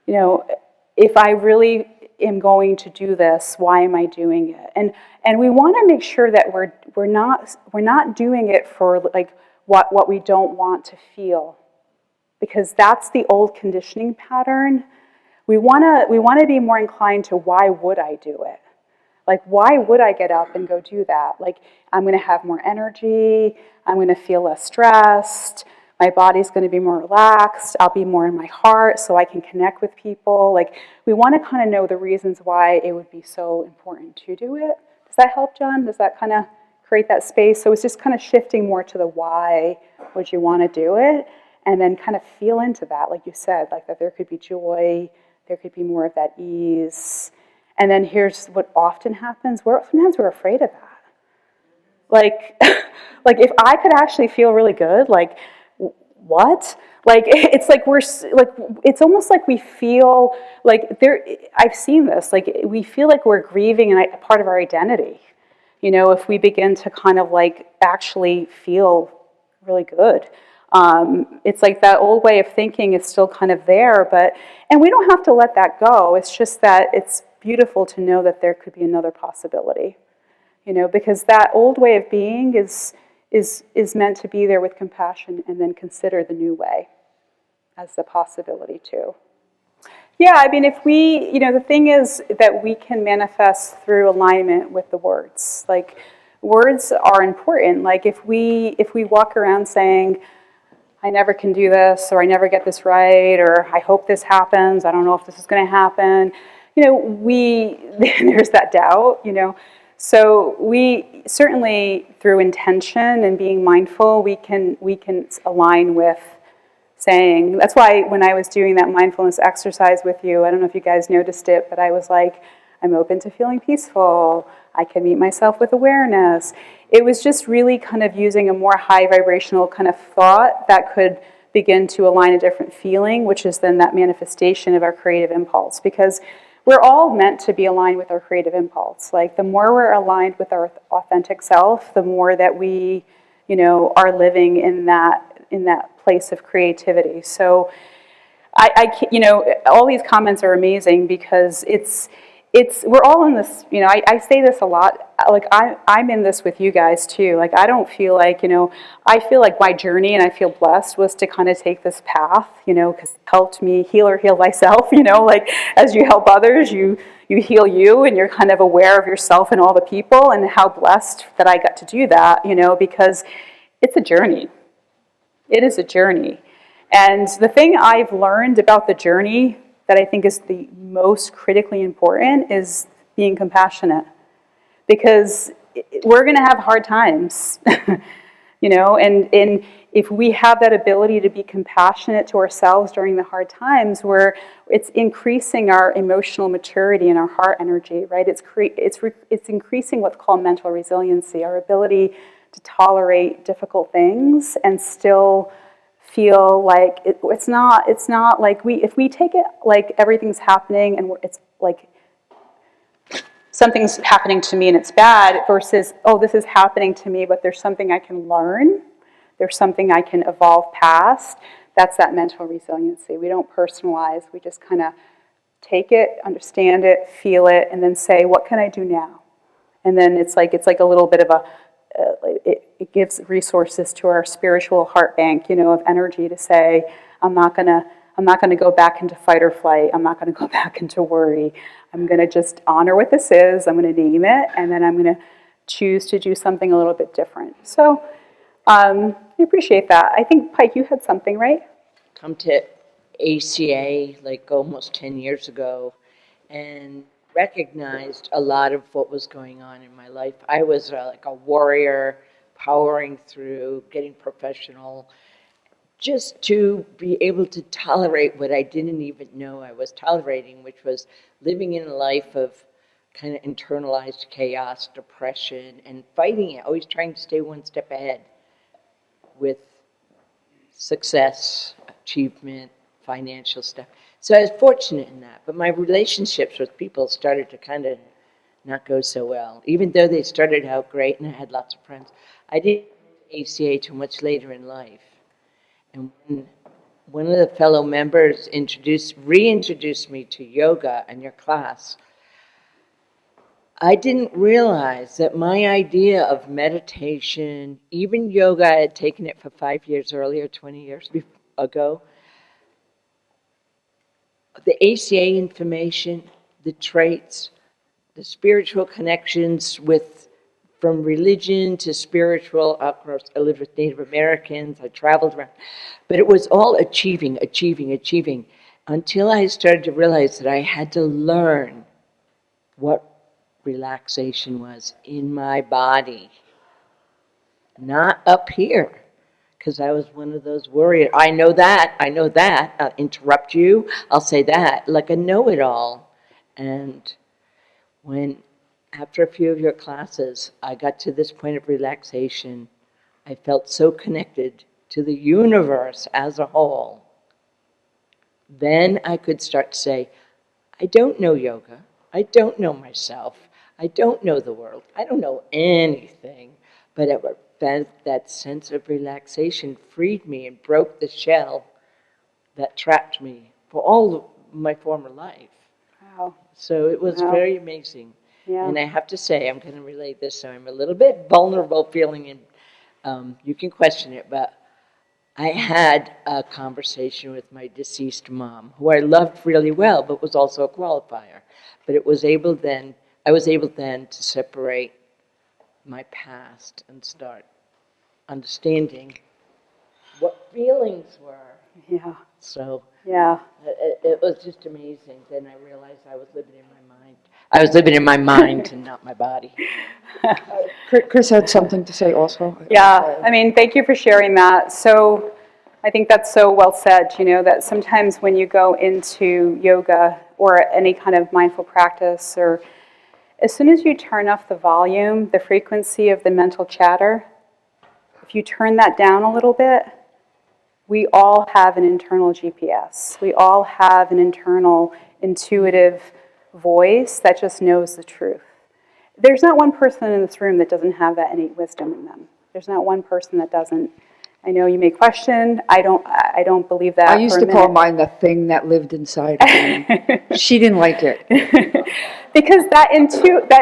if I really am going to do this, why am I doing it? And we want to make sure that we're not doing it for like what we don't want to feel, because that's the old conditioning pattern. We want to be more inclined to, why would I do it? Like, why would I get up and go do that? Like, I'm going to have more energy. I'm going to feel less stressed. My body's going to be more relaxed. I'll be more in my heart so I can connect with people. Like, we want to kind of know the reasons why it would be so important to do it. Does that help, John? Does that kind of create that space? So it's just kind of shifting more to the why would you want to do it, and then kind of feel into that, like you said, like that there could be joy, there could be more of that ease. And then here's what often happens. Sometimes we're afraid of that. Like, like, if I could actually feel really good, like, what? Like, it's like it's almost like we feel like I've seen this, like, we feel like we're grieving a part of our identity, if we begin to kind of like actually feel really good. It's like that old way of thinking is still kind of there, and we don't have to let that go. It's just that it's beautiful to know that there could be another possibility, because that old way of being is meant to be there with compassion, and then consider the new way as the possibility too. Yeah, I mean, if we, the thing is that we can manifest through alignment with the words. Like, words are important. Like, if we walk around saying, I never can do this, or I never get this right, or I hope this happens, I don't know if this is going to happen, there's that doubt, So we certainly, through intention and being mindful, we can align with saying. That's why when I was doing that mindfulness exercise with you, I don't know if you guys noticed it, but I was like, I'm open to feeling peaceful. I can meet myself with awareness. It was just really kind of using a more high vibrational kind of thought that could begin to align a different feeling, which is then that manifestation of our creative impulse. Because we're all meant to be aligned with our creative impulse. Like, the more we're aligned with our authentic self, the more that we, are living in that place of creativity. So all these comments are amazing, because we're all in this, I say this a lot, like, I'm in this with you guys too. Like, I don't feel like, I feel like my journey, and I feel blessed, was to kind of take this path, because it helped me heal thyself, like, as you help others, you heal you, and you're kind of aware of yourself and all the people, and how blessed that I got to do that, because it's a journey. It is a journey. And the thing I've learned about the journey that I think is the most critically important is being compassionate. Because we're going to have hard times, and if we have that ability to be compassionate to ourselves during the hard times, it's increasing our emotional maturity and our heart energy, right? It's increasing what's called mental resiliency, our ability to tolerate difficult things and still feel like it's not like if we take it like everything's happening and it's like something's happening to me and it's bad, versus, oh, this is happening to me, but there's something I can learn, there's something I can evolve past. That's that mental resiliency. We don't personalize, we just kind of take it, understand it, feel it, and then say, what can I do now? And then it's like a little bit of it gives resources to our spiritual heart bank, of energy to say, I'm not gonna go back into fight or flight. I'm not gonna go back into worry. I'm gonna just honor what this is. I'm gonna name it, and then I'm gonna choose to do something a little bit different. So I appreciate that. I think, Pike, you had something, right? Come to ACA like almost 10 years ago and recognized a lot of what was going on in my life. I was like a warrior, powering through, getting professional, just to be able to tolerate what I didn't even know I was tolerating, which was living in a life of kind of internalized chaos, depression, and fighting it, always trying to stay one step ahead with success, achievement, financial stuff. So I was fortunate in that, but my relationships with people started to kind of not go so well. Even though they started out great and I had lots of friends, I didn't get ACA till much later in life. And when one of the fellow members reintroduced me to yoga and your class, I didn't realize that my idea of meditation, even yoga, I had taken it for 5 years earlier, 20 years ago. The ACA information, the traits, the spiritual connections from religion to spiritual. Of course, I lived with Native Americans, I traveled around, but it was all achieving, until I started to realize that I had to learn what relaxation was in my body, not up here, because I was one of those warriors. I know that, I'll interrupt you, I'll say that, like a know-it-all. And when, after a few of your classes, I got to this point of relaxation, I felt so connected to the universe as a whole. Then I could start to say, I don't know yoga, I don't know myself, I don't know the world, I don't know anything, but that sense of relaxation freed me and broke the shell that trapped me for all of my former life. Wow. So it was Wow. very amazing. Yeah. And I have to say, I'm going to relate this, so I'm a little bit vulnerable feeling, and you can question it, but I had a conversation with my deceased mom, who I loved really well, but was also a qualifier. But I was able then to separate my past and start understanding what feelings were. Yeah. So Yeah. it was just amazing. Then I realized I was living in my mind. I was living in my mind and not my body. Chris had something to say also. Yeah, I mean, thank you for sharing that. So I think that's so well said, that sometimes when you go into yoga or any kind of mindful practice, or as soon as you turn off the volume, the frequency of the mental chatter, if you turn that down a little bit, we all have an internal GPS. We all have an internal intuitive voice that just knows the truth. There's not one person in this room that doesn't have that innate wisdom in them. There's not one person that doesn't. I know you may question. I don't believe that. I used to call mine the thing that lived inside of me. She didn't like it. Because that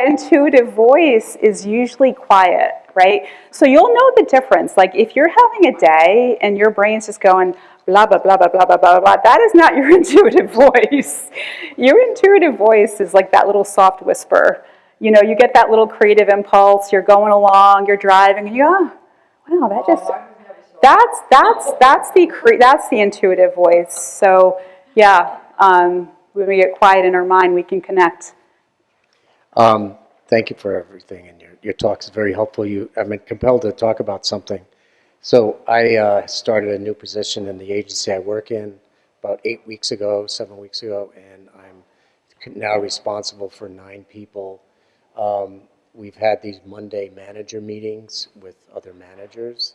intuitive voice is usually quiet, right? So you'll know the difference. Like if you're having a day and your brain's just going blah, blah, blah, blah, blah, blah, blah, blah, that is not your intuitive voice. Your intuitive voice is like that little soft whisper. You get that little creative impulse, you're going along, you're driving, and wow, that just, that's the intuitive voice. So, yeah, when we get quiet in our mind, we can connect. Thank you for everything, and your talk is very helpful. I've been compelled to talk about something. So I started a new position in the agency I work in about 7 weeks ago, and I'm now responsible for 9 people. We've had these Monday manager meetings with other managers,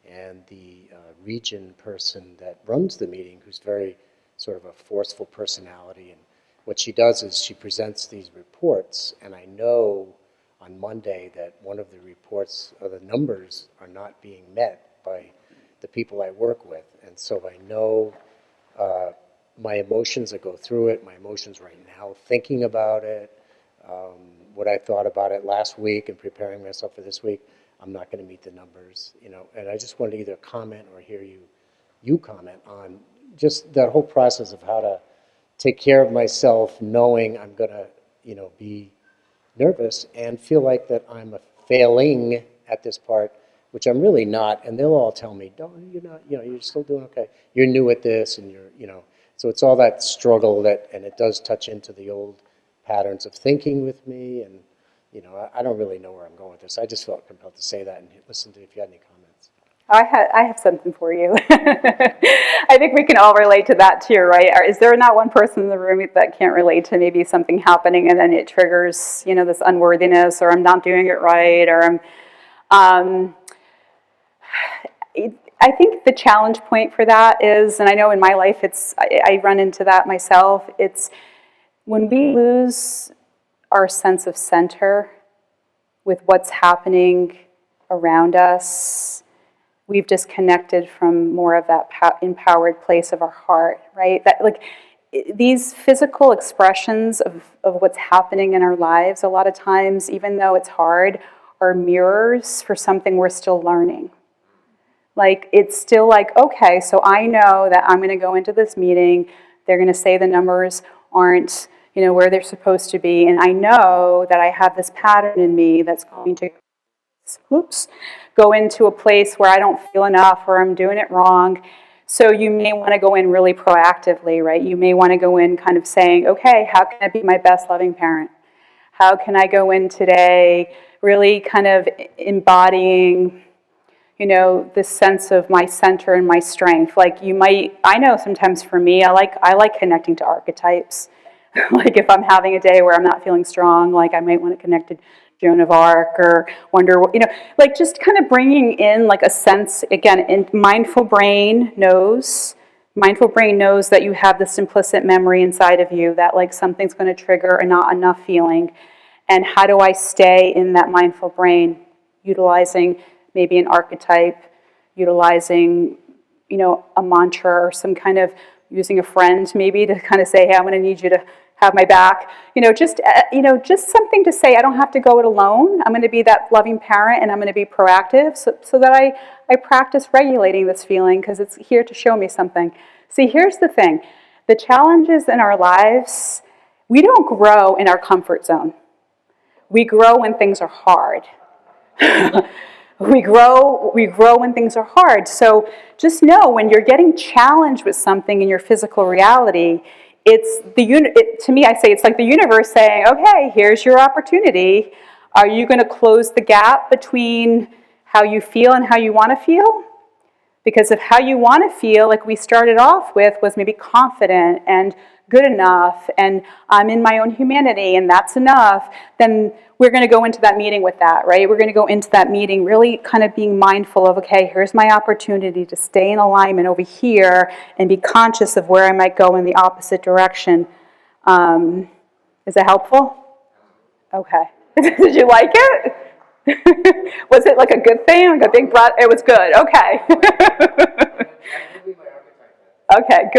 and the region person that runs the meeting, who's very sort of a forceful personality, and what she does is she presents these reports, and I know on Monday that one of the reports, or the numbers, are not being met by the people I work with, and so I know my emotions that go through it, my emotions right now, thinking about it, what I thought about it last week and preparing myself for this week. I'm not going to meet the numbers, and I just wanted to either comment or hear you comment on just that whole process of how to take care of myself, knowing I'm going to, be nervous and feel like that I'm failing at this part, which I'm really not. And they'll all tell me, no, you're not, you're still doing okay. You're new at this and so it's all that struggle and it does touch into the old patterns of thinking with me. And, I don't really know where I'm going with this. I just felt compelled to say that and listen to if you had any comments. I have something for you. I think we can all relate to that too, right? Or is there not one person in the room that can't relate to maybe something happening and then it triggers, this unworthiness, or I'm not doing it right, or I think the challenge point for that is, and I know in my life I run into that myself, it's when we lose our sense of center with what's happening around us, we've disconnected from more of that empowered place of our heart, right? That these physical expressions of what's happening in our lives, a lot of times, even though it's hard, are mirrors for something we're still learning. It's still okay, so I know that I'm going to go into this meeting, they're going to say the numbers aren't, where they're supposed to be, and I know that I have this pattern in me that's going to go into a place where I don't feel enough or I'm doing it wrong. So you may want to go in really proactively, right? You may want to go in kind of saying, okay, how can I be my best loving parent? How can I go in today really kind of embodying, this sense of my center and my strength? I know sometimes for me, I like connecting to archetypes. If I'm having a day where I'm not feeling strong, I might want to connect to Joan of Arc or Wonder, just kind of bringing in a sense, again, in mindful brain knows that you have this implicit memory inside of you that something's going to trigger a not enough feeling. And how do I stay in that mindful brain, utilizing maybe an archetype, utilizing, a mantra or some kind of using a friend maybe to kind of say, hey, I'm going to need you to have my back. Just something to say, I don't have to go it alone. I'm going to be that loving parent and I'm going to be proactive so that I practice regulating this feeling because it's here to show me something. See, here's the thing. The challenges in our lives, we don't grow in our comfort zone. We grow when things are hard. We grow when things are hard. So just know when you're getting challenged with something in your physical reality, to me, I say it's like the universe saying, okay, here's your opportunity. Are you going to close the gap between how you feel and how you want to feel? Because if how you want to feel, like we started off with, was maybe confident and good enough, and I'm in my own humanity, and that's enough, then we're going to go into that meeting with that, right? We're going to go into that meeting really kind of being mindful of, okay, here's my opportunity to stay in alignment over here and be conscious of where I might go in the opposite direction. Is that helpful? Okay. Did you like it? Was it a good thing? A big breath? It was good. Okay. Okay,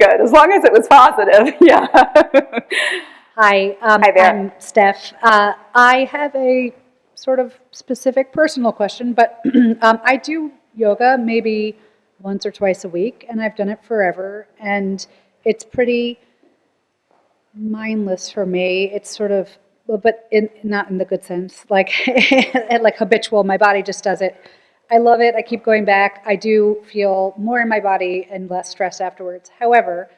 good. As long as it was positive, yeah. Hi, Hi there. I'm Steph. I have a sort of specific personal question, but I do yoga maybe once or twice a week, and I've done it forever, and it's pretty mindless for me. It's sort of, but not in the good sense, like habitual. My body just does it. I love it. I keep going back. I do feel more in my body and less stress afterwards. However,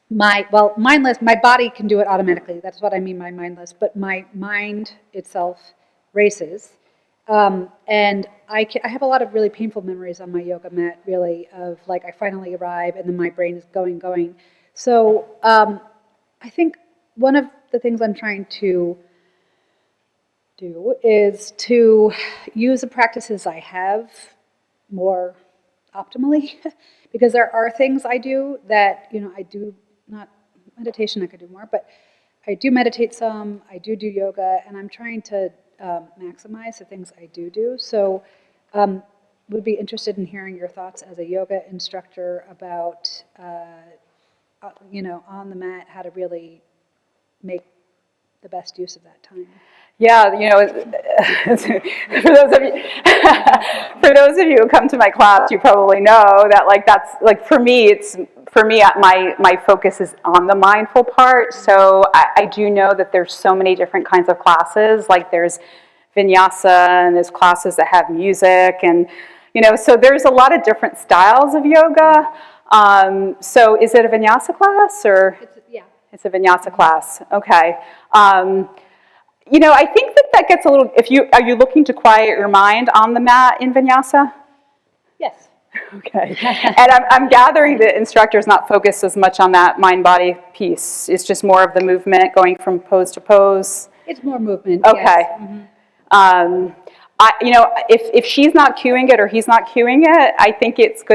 mindless, my body can do it automatically. That's what I mean by mindless. But my mind itself races. And I have a lot of really painful memories on my yoga mat, really, of I finally arrive and then my brain is going. So I think one of the things I'm trying to do is to use the practices I have more optimally, because there are things I do that, I do not meditation, I could do more, but I do meditate some, I do yoga, and I'm trying to maximize the things I do. So would be interested in hearing your thoughts as a yoga instructor about, on the mat, how to really make the best use of that time. Yeah, for those of you, for those of you who come to my class, you probably know that that's for me. My focus is on the mindful part. So I do know that there's so many different kinds of classes. Like there's vinyasa, and there's classes that have music, and so there's a lot of different styles of yoga. So is it a vinyasa class or? It's a vinyasa class. Okay. I think that gets a little, are you looking to quiet your mind on the mat in vinyasa? Yes. Okay. And I'm gathering the instructor's not focused as much on that mind-body piece. It's just more of the movement going from pose to pose. It's more movement. Okay. Yes. Mm-hmm. If she's not cueing it or he's not cueing it, I think it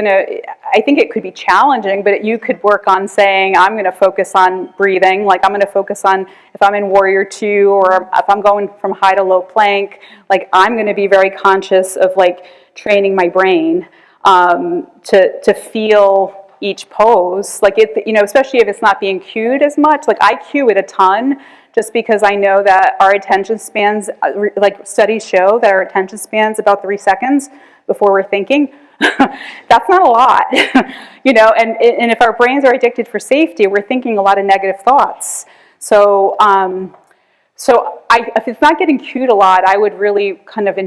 could be challenging, but you could work on saying, I'm going to focus on breathing. Like I'm going to focus on if I'm in warrior 2 or if I'm going from high to low plank, like I'm going to be very conscious of training my brain to feel each pose. Like especially if it's not being cued as much. Like I cue it a ton, just because I know that our attention spans, studies show that our attention spans about 3 seconds before we're thinking. That's not a lot, and if our brains are addicted for safety, we're thinking a lot of negative thoughts. So if it's not getting cued a lot, I would really kind of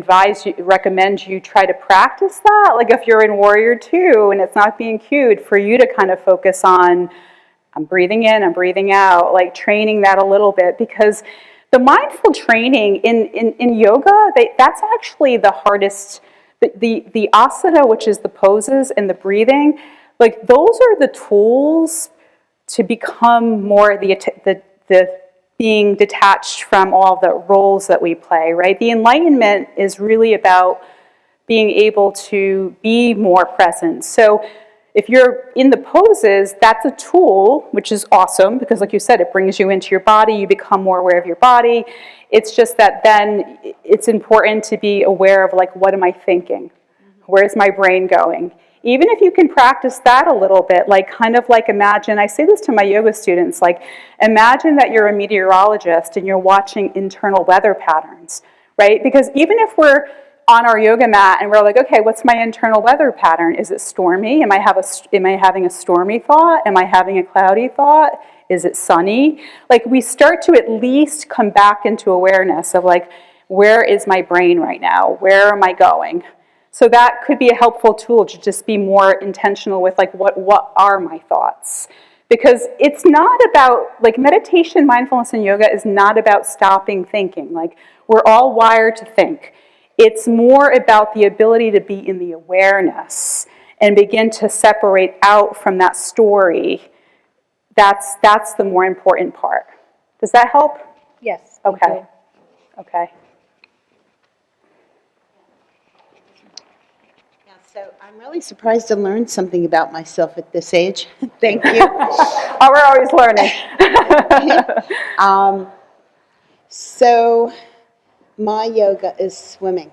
recommend you try to practice that. Like if you're in Warrior 2 and it's not being cued, for you to kind of focus on, I'm breathing in, I'm breathing out, training that a little bit, because the mindful training in yoga, that's actually the hardest. The asana, which is the poses and the breathing, those are the tools to become more the being detached from all the roles that we play, right? The enlightenment is really about being able to be more present. So if you're in the poses, that's a tool, which is awesome, because like you said, it brings you into your body, you become more aware of your body. It's just that then it's important to be aware of what am I thinking? Where's my brain going? Even if you can practice that a little bit, imagine, I say this to my yoga students, imagine that you're a meteorologist and you're watching internal weather patterns, right? Because even if we're on our yoga mat and we're okay, what's my internal weather pattern? Is it stormy? Am I having a stormy thought? Am I having a cloudy thought? Is it sunny? We start to at least come back into awareness of where is my brain right now? Where am I going? So that could be a helpful tool to just be more intentional with what are my thoughts? Because it's not about, meditation, mindfulness, and yoga is not about stopping thinking. We're all wired to think. It's more about the ability to be in the awareness and begin to separate out from that story. That's the more important part. Does that help? Yes. Okay. Okay. Yeah, so I'm really surprised to learn something about myself at this age. Thank you. Oh, we're always learning. So my yoga is swimming.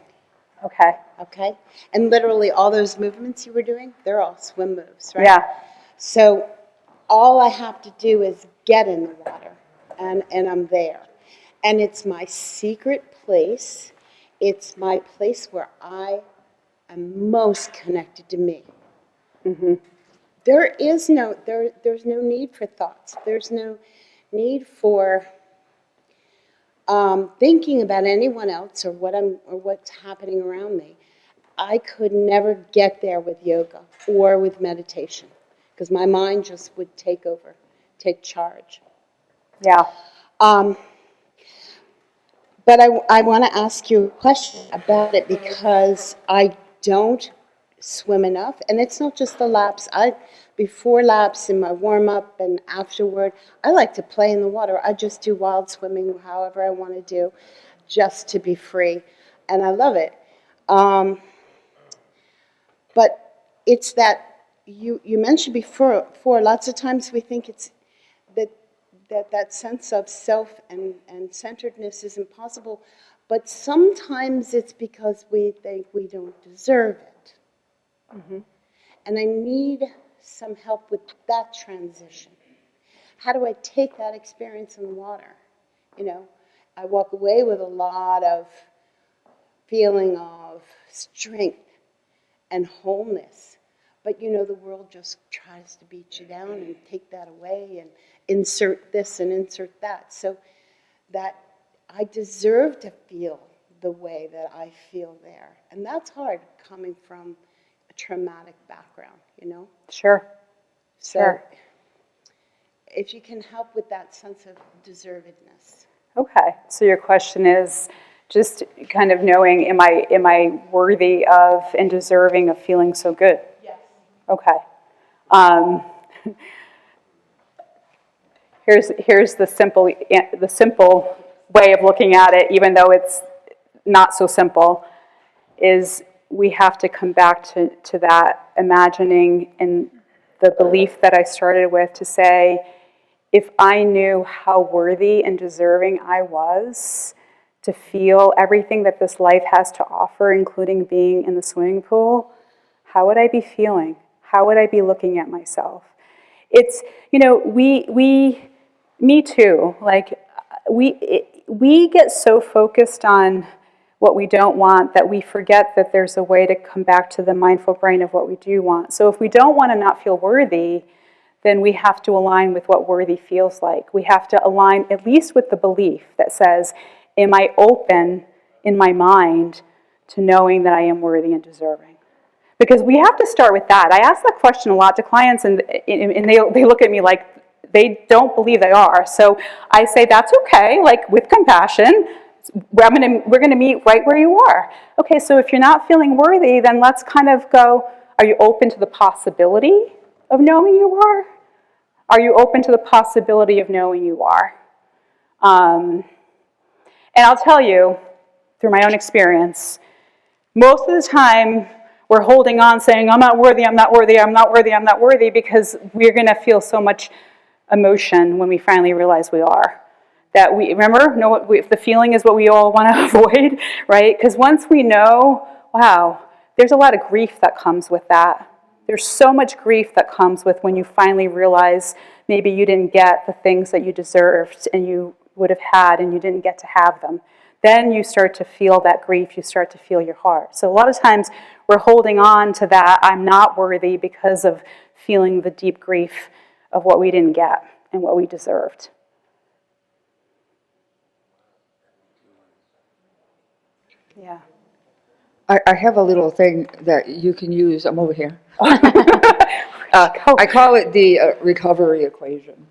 Okay. Okay? And literally all those movements you were doing, they're all swim moves, right? Yeah. So all I have to do is get in the water, and I'm there. And it's my secret place. It's my place where I am most connected to me. Mm-hmm. There's no need for thoughts. There's no need for thinking about anyone else or what's happening around me. I could never get there with yoga or with meditation because my mind just would take charge. Yeah. But I want to ask you a question about it because I don't swim enough, and it's not just the laps. Before laps, in my warm-up and afterward, I like to play in the water. I just do wild swimming however I want to do, just to be free, and I love it. But it's that you mentioned before, lots of times we think it's that sense of self and centeredness is impossible, but sometimes it's because we think we don't deserve it. Mm-hmm. And I need some help with that transition. How do I take that experience in the water you know. I walk away with a lot of feeling of strength and wholeness. But you know, the world just tries to beat you down and take that away and insert this and insert that. So that I deserve to feel the way that I feel there. And that's hard coming from a traumatic background, you know? Sure. So Sure. if you can help with that sense of deservedness. Okay. So your question is just kind of knowing, am I worthy of and deserving of feeling so good? Yes. Okay. Here's the simple way of looking at it, even though it's not so simple, is we have to come back to that imagining and the belief that I started with, to say, if I knew how worthy and deserving I was to feel everything that this life has to offer, including being in the swimming pool, how would I be feeling? How would I be looking at myself? It's, you know, me too, like, we get so focused on what we don't want that we forget that there's a way to come back to the mindful brain of what we do want. So if we don't want to not feel worthy, then we have to align with what worthy feels like. We have to align at least with the belief that says, am I open in my mind to knowing that I am worthy and deserving? Because we have to start with that. I ask that question a lot to clients, and they look at me like they don't believe they are. So I say, that's okay, like with compassion. We're going to meet right where you are. Okay, so if you're not feeling worthy, then let's kind of go, are you open to the possibility of knowing you are? Are you open to the possibility of knowing you are? And I'll tell you, through my own experience, most of the time we're holding on saying, I'm not worthy, I'm not worthy, I'm not worthy, I'm not worthy, because we're going to feel so much emotion when we finally realize we are. That we, remember, the feeling is what we all want to avoid, right? Because once we know, wow, there's a lot of grief that comes with that. There's so much grief that comes with when you finally realize maybe you didn't get the things that you deserved and you would have had and you didn't get to have them. Then you start to feel that grief, you start to feel your heart. So a lot of times we're holding on to that, I'm not worthy, because of feeling the deep grief of what we didn't get and what we deserved. Yeah. I have a little thing that you can use. I'm over here. I call it the recovery equation.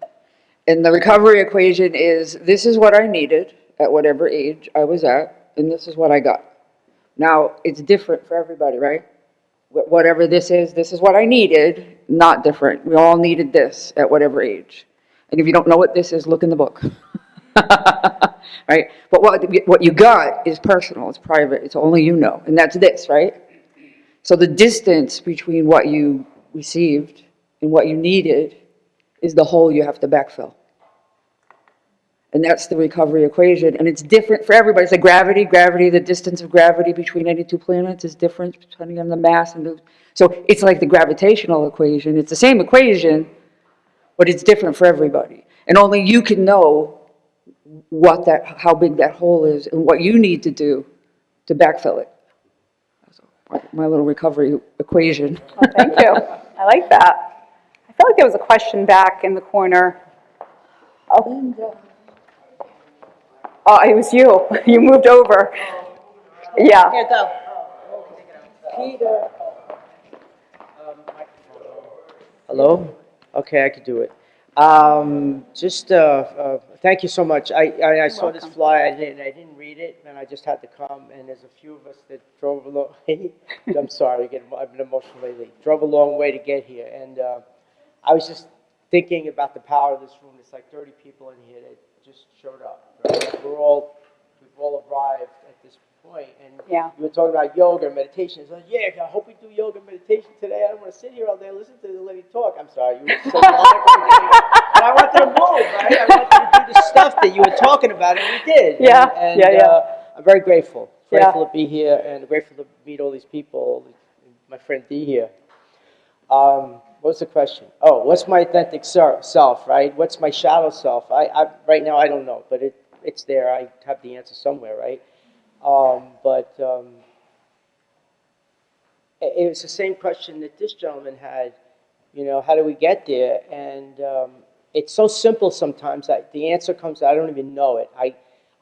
And the recovery equation is, this is what I needed at whatever age I was at, and this is what I got. Now, it's different for everybody, right? Whatever this is what I needed, not different. We all needed this at whatever age. And if you don't know what this is, look in the book. Right? But what you got is personal, it's private, it's only you know, and that's this, right? So the distance between what you received and what you needed is the hole you have to backfill. And that's the recovery equation, and it's different for everybody. It's like gravity, the distance of gravity between any two planets is different depending on the mass. So it's like the gravitational equation. It's the same equation, but it's different for everybody. And only you can know how big that hole is and what you need to do to backfill it. My little recovery equation. Well, thank you. I like that. I feel like there was a question back in the corner. Oh, it was you. You moved over. Yeah. Here, go. Peter. Hello? Okay, I could do it. Thank you so much. I saw this flyer, I didn't read it, and I just had to come, and there's a few of us that drove a long way. I'm sorry, I've been emotional lately. Drove a long way to get here, and I was just thinking about the power of this room. It's like 30 people in here that just showed up. Right? We've all arrived at this point, and Yeah. you were talking about yoga and meditation. It's like, yeah, I hope we do yoga and meditation today. I don't want to sit here all day and listen to the lady talk. I'm sorry, you were so but I wanted to move, right? I wanted to do the stuff that you were talking about, and we did. Yeah, and, yeah. I'm very grateful. Yeah. Grateful to be here, and grateful to meet all these people, my friend Dee here. What's the question? Oh, what's my authentic self, right? What's my shadow self? Right now I don't know, but it's there. I have the answer somewhere, right? It was the same question that this gentleman had, how do we get there? And it's so simple sometimes that the answer comes, I don't even know it. I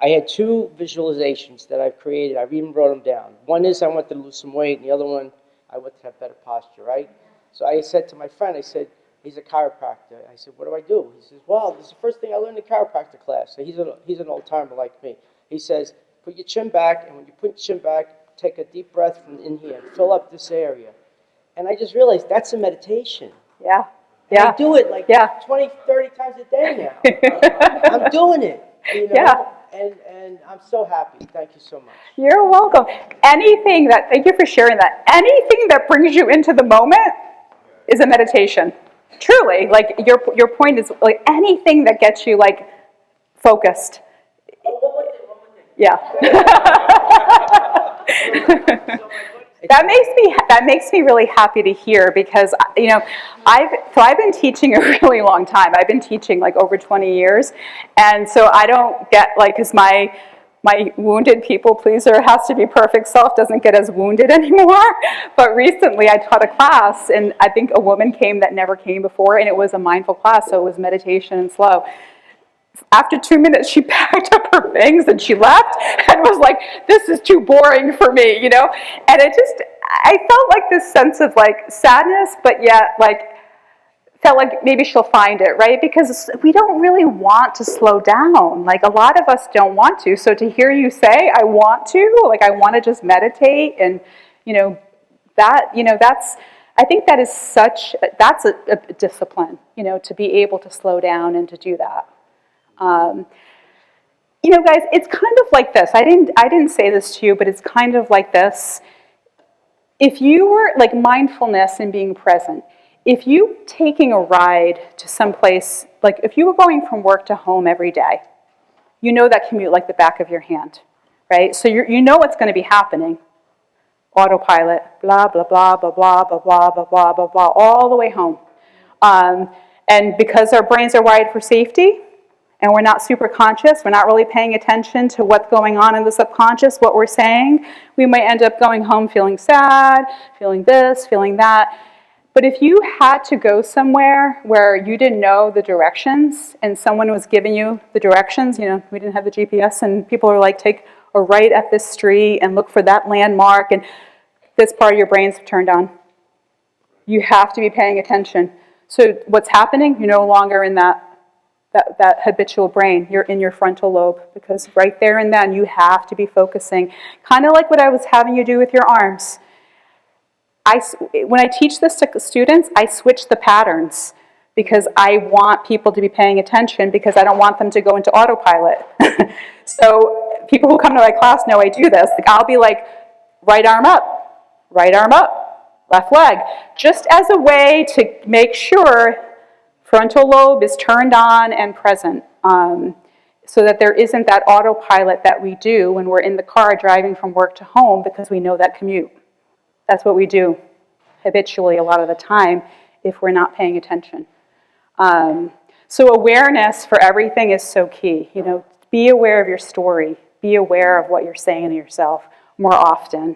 had two visualizations that I've created. I've even wrote them down. One is I wanted to lose some weight, and the other one, I wanted to have better posture, right? So I said to my friend, I said, he's a chiropractor. I said, what do I do? He says, well, this is the first thing I learned in chiropractor class. So he's an old timer like me. He says, put your chin back, and when you put your chin back, take a deep breath from in here and fill up this area. And I just realized that's a meditation. Yeah. And Yeah. I do it like Yeah. 20, 30 times a day now. I'm doing it, Yeah. And I'm so happy. Thank you so much. You're welcome. Thank you for sharing that. Anything that brings you into the moment is a meditation. Truly, like your point is like anything that gets you like focused. Oh, one more thing. Yeah. That makes me really happy to hear because I've been teaching a really long time. I've been teaching like over 20 years, and so I don't get like because my wounded people pleaser has to be perfect self doesn't get as wounded anymore. But recently I taught a class, and I think a woman came that never came before, and it was a mindful class, so it was meditation and slow. After 2 minutes, she packed up her things and she left and was like, this is too boring for me, And I felt like this sense of like sadness, but yet like, felt like maybe she'll find it, right? Because we don't really want to slow down. Like a lot of us don't want to. So to hear you say, I want to just meditate and, I think that's a discipline, to be able to slow down and to do that. Guys, it's kind of like this. I didn't say this to you, but it's kind of like this. If you were like mindfulness and being present, if you taking a ride to someplace, like if you were going from work to home every day, that commute like the back of your hand, right? So you know what's going to be happening. Autopilot, blah, blah, blah, blah, blah, blah, blah, blah, blah, blah, blah, all the way home. And because our brains are wired for safety, and we're not super conscious, we're not really paying attention to what's going on in the subconscious, what we're saying, we might end up going home feeling sad, feeling this, feeling that. But if you had to go somewhere where you didn't know the directions and someone was giving you the directions, we didn't have the GPS and people are like, take a right at this street and look for that landmark, and this part of your brain's turned on. You have to be paying attention. So what's happening? You're no longer in that habitual brain. You're in your frontal lobe because right there and then you have to be focusing. Kind of like what I was having you do with your arms. When I teach this to students, I switch the patterns because I want people to be paying attention because I don't want them to go into autopilot. So people who come to my class know I do this. Like I'll be like, right arm up, left leg, just as a way to make sure frontal lobe is turned on and present, so that there isn't that autopilot that we do when we're in the car driving from work to home because we know that commute. That's what we do habitually a lot of the time if we're not paying attention. So awareness for everything is so key. Be aware of your story. Be aware of what you're saying to yourself more often.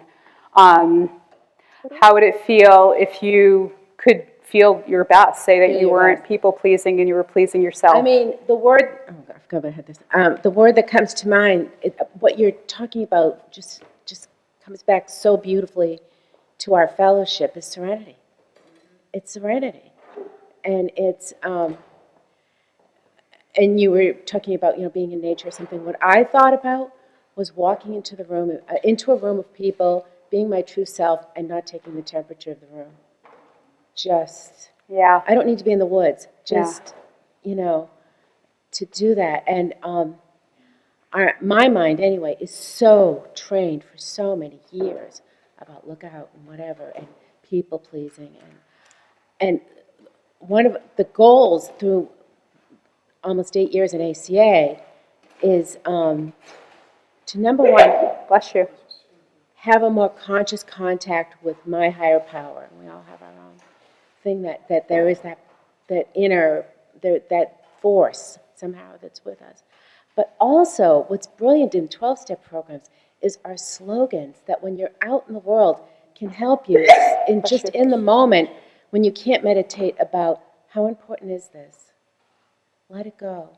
How would it feel if you could feel your best? Say that you weren't people-pleasing and you were pleasing yourself. I mean, the word, I forgot I had this. The word that comes to mind, what you're talking about just comes back so beautifully to our fellowship is serenity. It's serenity. And it's, and you were talking about, being in nature or something. What I thought about was walking into a room of people, being my true self and not taking the temperature of the room. I don't need to be in the woods, to do that. And my mind, anyway, is so trained for so many years about look out and whatever, and people pleasing. And one of the goals through almost 8 years at ACA is to, number one, bless you, have a more conscious contact with my higher power. And we all have our own thing that there is that inner, that force somehow that's with us. But also, what's brilliant in 12-step programs is our slogans that when you're out in the world can help you in just in the moment when you can't meditate about how important is this? Let it go.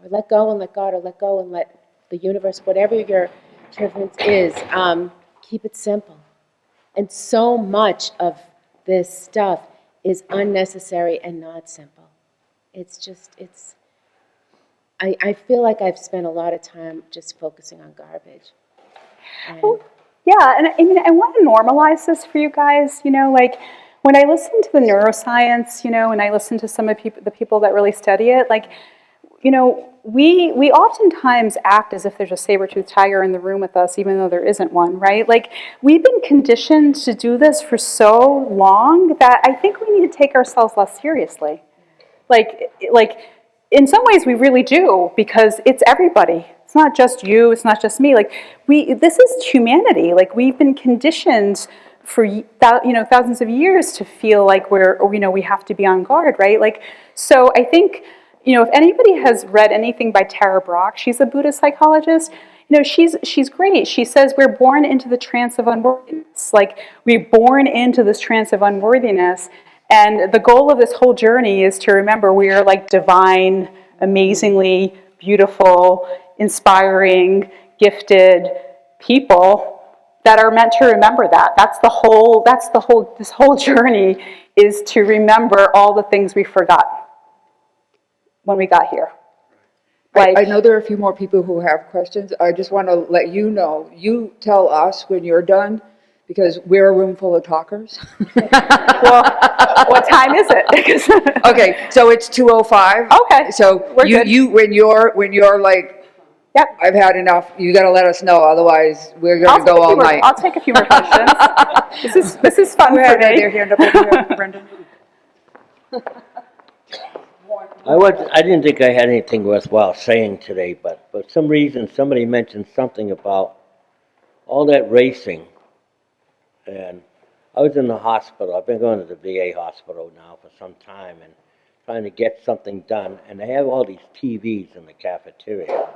Or let go and let God, or let go and let the universe, whatever your preference is, keep it simple. And so much of this stuff is unnecessary and not simple. It's just, I feel like I've spent a lot of time just focusing on garbage. And Yeah, and I mean, I want to normalize this for you guys, like when I listen to the neuroscience, and I listen to some of the people that really study it, like, we oftentimes act as if there's a saber-toothed tiger in the room with us, even though there isn't one, right? Like, we've been conditioned to do this for so long that I think we need to take ourselves less seriously. Like, in some ways we really do, because it's everybody. It's not just you, it's not just me. Like, this is humanity. Like, we've been conditioned for thousands of years to feel like we have to be on guard, right? Like, so I think, if anybody has read anything by Tara Brach, she's a Buddhist psychologist. She's great. She says we're born into the trance of unworthiness. Like, we're born into this trance of unworthiness. And the goal of this whole journey is to remember we are like divine, amazingly beautiful, inspiring, gifted people that are meant to remember that. This whole journey is to remember all the things we forgot when we got here. I know there are a few more people who have questions. I just want to let you know, you tell us when you're done, because we're a room full of talkers. Well, what time is it? Okay, so it's 2:05. Okay, So we're good. when you're like, Yep. I've had enough, you got to let us know, otherwise we're going to go all night. I'll take a few more questions. This is fun for me. Their hand up over here, Brendan. I didn't think I had anything worthwhile saying today, but for some reason somebody mentioned something about all that racing. And I was in the hospital. I've been going to the VA hospital now for some time and trying to get something done. And they have all these TVs in the cafeteria.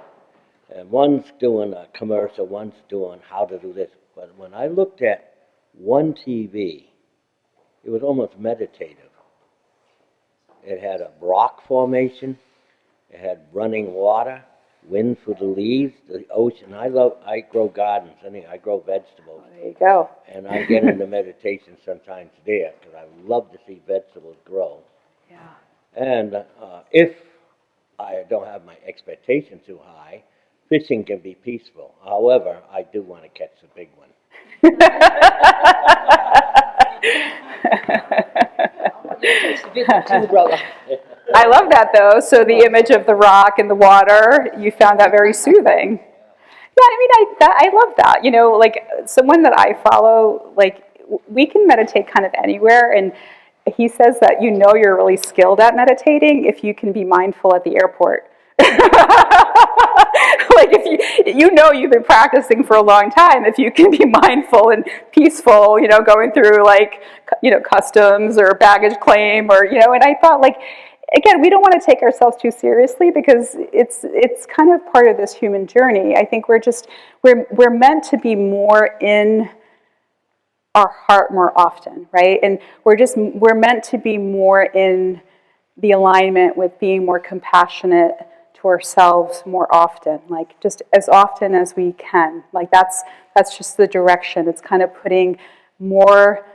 And one's doing a commercial, one's doing how to do this. But when I looked at one TV, it was almost meditative. It had a rock formation. It had running water, wind through the leaves, the ocean. I grow gardens. I grow vegetables. There you go. And I get into meditation sometimes there because I love to see vegetables grow. Yeah. And if I don't have my expectation too high, fishing can be peaceful. However, I do want to catch the big one. I love that, though. So the image of the rock and the water, you found that very soothing. Yeah, I love that. Like someone that I follow, like we can meditate kind of anywhere, and he says that you're really skilled at meditating if you can be mindful at the airport. Like if you've been practicing for a long time, if you can be mindful and peaceful, going through like, customs or baggage claim or, and I thought like, again, we don't want to take ourselves too seriously because it's kind of part of this human journey. I think we're meant to be more in our heart more often, right? And we're meant to be more in the alignment with being more compassionate to ourselves more often, like just as often as we can. Like that's just the direction. It's kind of putting more.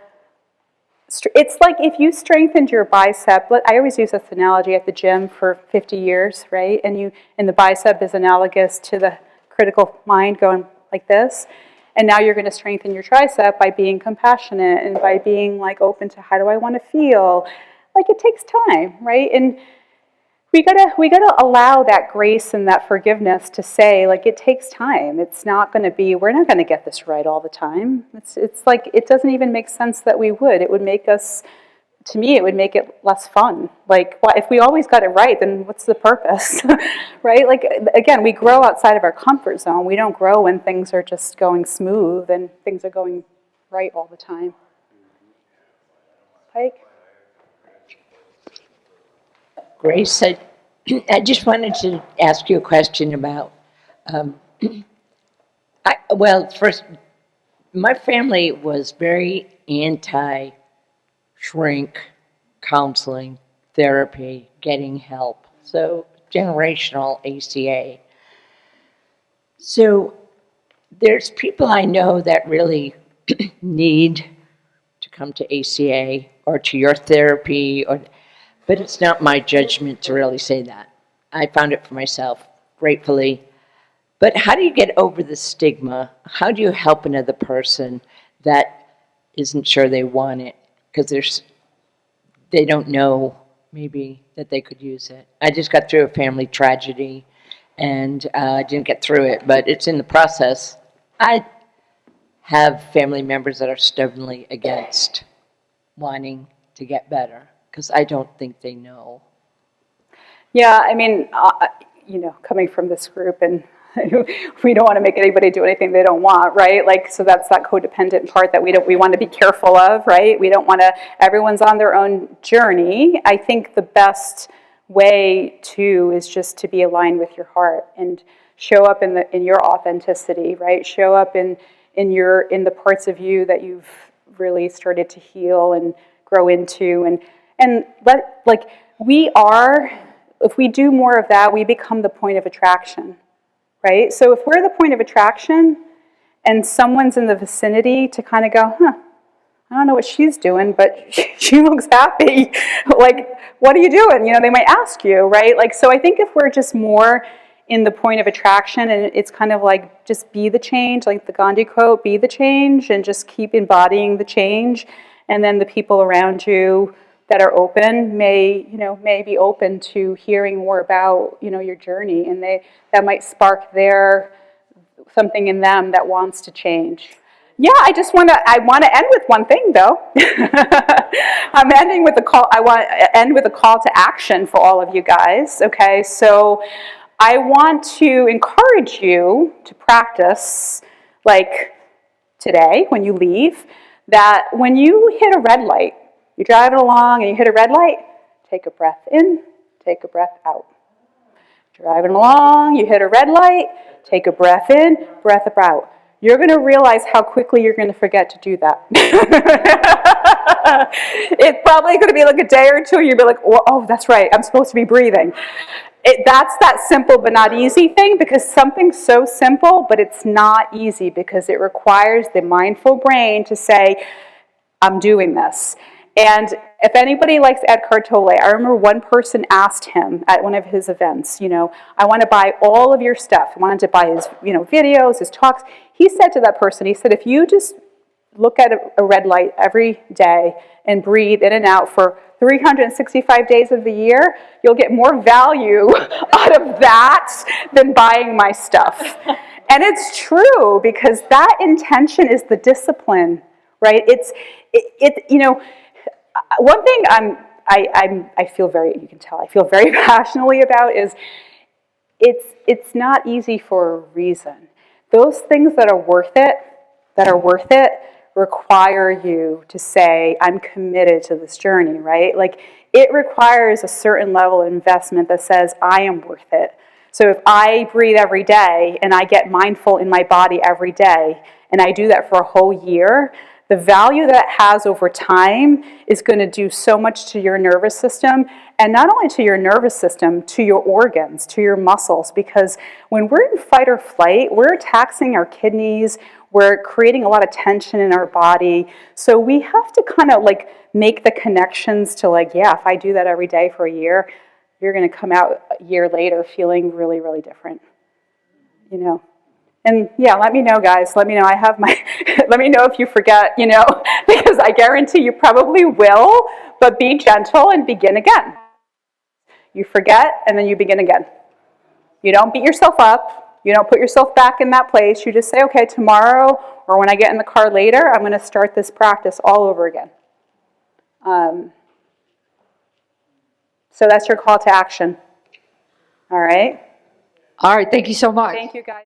It's like if you strengthened your bicep. I always use this analogy at the gym for 50 years, right? And the bicep is analogous to the critical mind going like this. And now you're going to strengthen your tricep by being compassionate and by being like open to how do I want to feel. Like it takes time, right? And we gotta allow that grace and that forgiveness to say, like, it takes time. It's not going to be, we're not going to get this right all the time. It's like, it doesn't even make sense that we would. It would make us, to me, it would make it less fun. Like, if we always got it right, then what's the purpose, right? Like, again, we grow outside of our comfort zone. We don't grow when things are just going smooth and things are going right all the time. Pike? Grace, I just wanted to ask you a question about, well, first, my family was very anti-shrink counseling, therapy, getting help. So generational ACA. So there's people I know that really need to come to ACA or to your therapy, but it's not my judgment to really say that. I found it for myself, gratefully. But how do you get over the stigma? How do you help another person that isn't sure they want it because they don't know maybe that they could use it? I just got through a family tragedy and I didn't get through it, but it's in the process. I have family members that are stubbornly against wanting to get better because I don't think they know. Yeah, I mean, coming from this group, and we don't want to make anybody do anything they don't want, right? Like, so that's that codependent part that we want to be careful of, right? We don't want to, everyone's on their own journey. I think the best way to is just to be aligned with your heart and show up in your authenticity, right? Show up in the parts of you that you've really started to heal and grow into, and if we do more of that, we become the point of attraction, right? So if we're the point of attraction and someone's in the vicinity to kind of go, I don't know what she's doing, but she looks happy. Like, what are you doing? They might ask you, right? Like, so I think if we're just more in the point of attraction, and it's kind of like just be the change, like the Gandhi quote, be the change, and just keep embodying the change. And then the people around you that are open may be open to hearing more about, your journey, and that might spark something in them that wants to change. Yeah, I want to end with one thing though. I'm ending with a call. I want to end with a call to action for all of you guys. Okay, so I want to encourage you to practice, like today when you leave, that when you hit a red light, you're driving along and you hit a red light, take a breath in, take a breath out. Driving along, you hit a red light, take a breath in, breath out. You're going to realize how quickly you're going to forget to do that. It's probably going to be like a day or two, you'll be like, oh, that's right, I'm supposed to be breathing. That's that simple but not easy thing, because something's so simple, but it's not easy because it requires the mindful brain to say, I'm doing this. And if anybody likes Eckhart Tolle, I remember one person asked him at one of his events, I want to buy all of your stuff. I wanted to buy his, videos, his talks. He said to that person, he said, if you just look at a red light every day and breathe in and out for 365 days of the year, you'll get more value out of that than buying my stuff. And it's true, because that intention is the discipline, right? One thing I feel very, you can tell, I feel very passionately about is it's not easy for a reason. Those things that are worth it require you to say, I'm committed to this journey, right? Like, it requires a certain level of investment that says, I am worth it. So if I breathe every day and I get mindful in my body every day, and I do that for a whole year, the value that it has over time is going to do so much to your nervous system, and not only to your nervous system, to your organs, to your muscles, because when we're in fight or flight, we're taxing our kidneys, we're creating a lot of tension in our body. So we have to kind of like make the connections to like, yeah, if I do that every day for a year, you're going to come out a year later feeling really, really different, And yeah, let me know, guys. Let me know. Let me know if you forget, because I guarantee you probably will, but be gentle and begin again. You forget, and then you begin again. You don't beat yourself up. You don't put yourself back in that place. You just say, okay, tomorrow, or when I get in the car later, I'm going to start this practice all over again. So that's your call to action. All right? All right, thank you so much. Thank you, guys.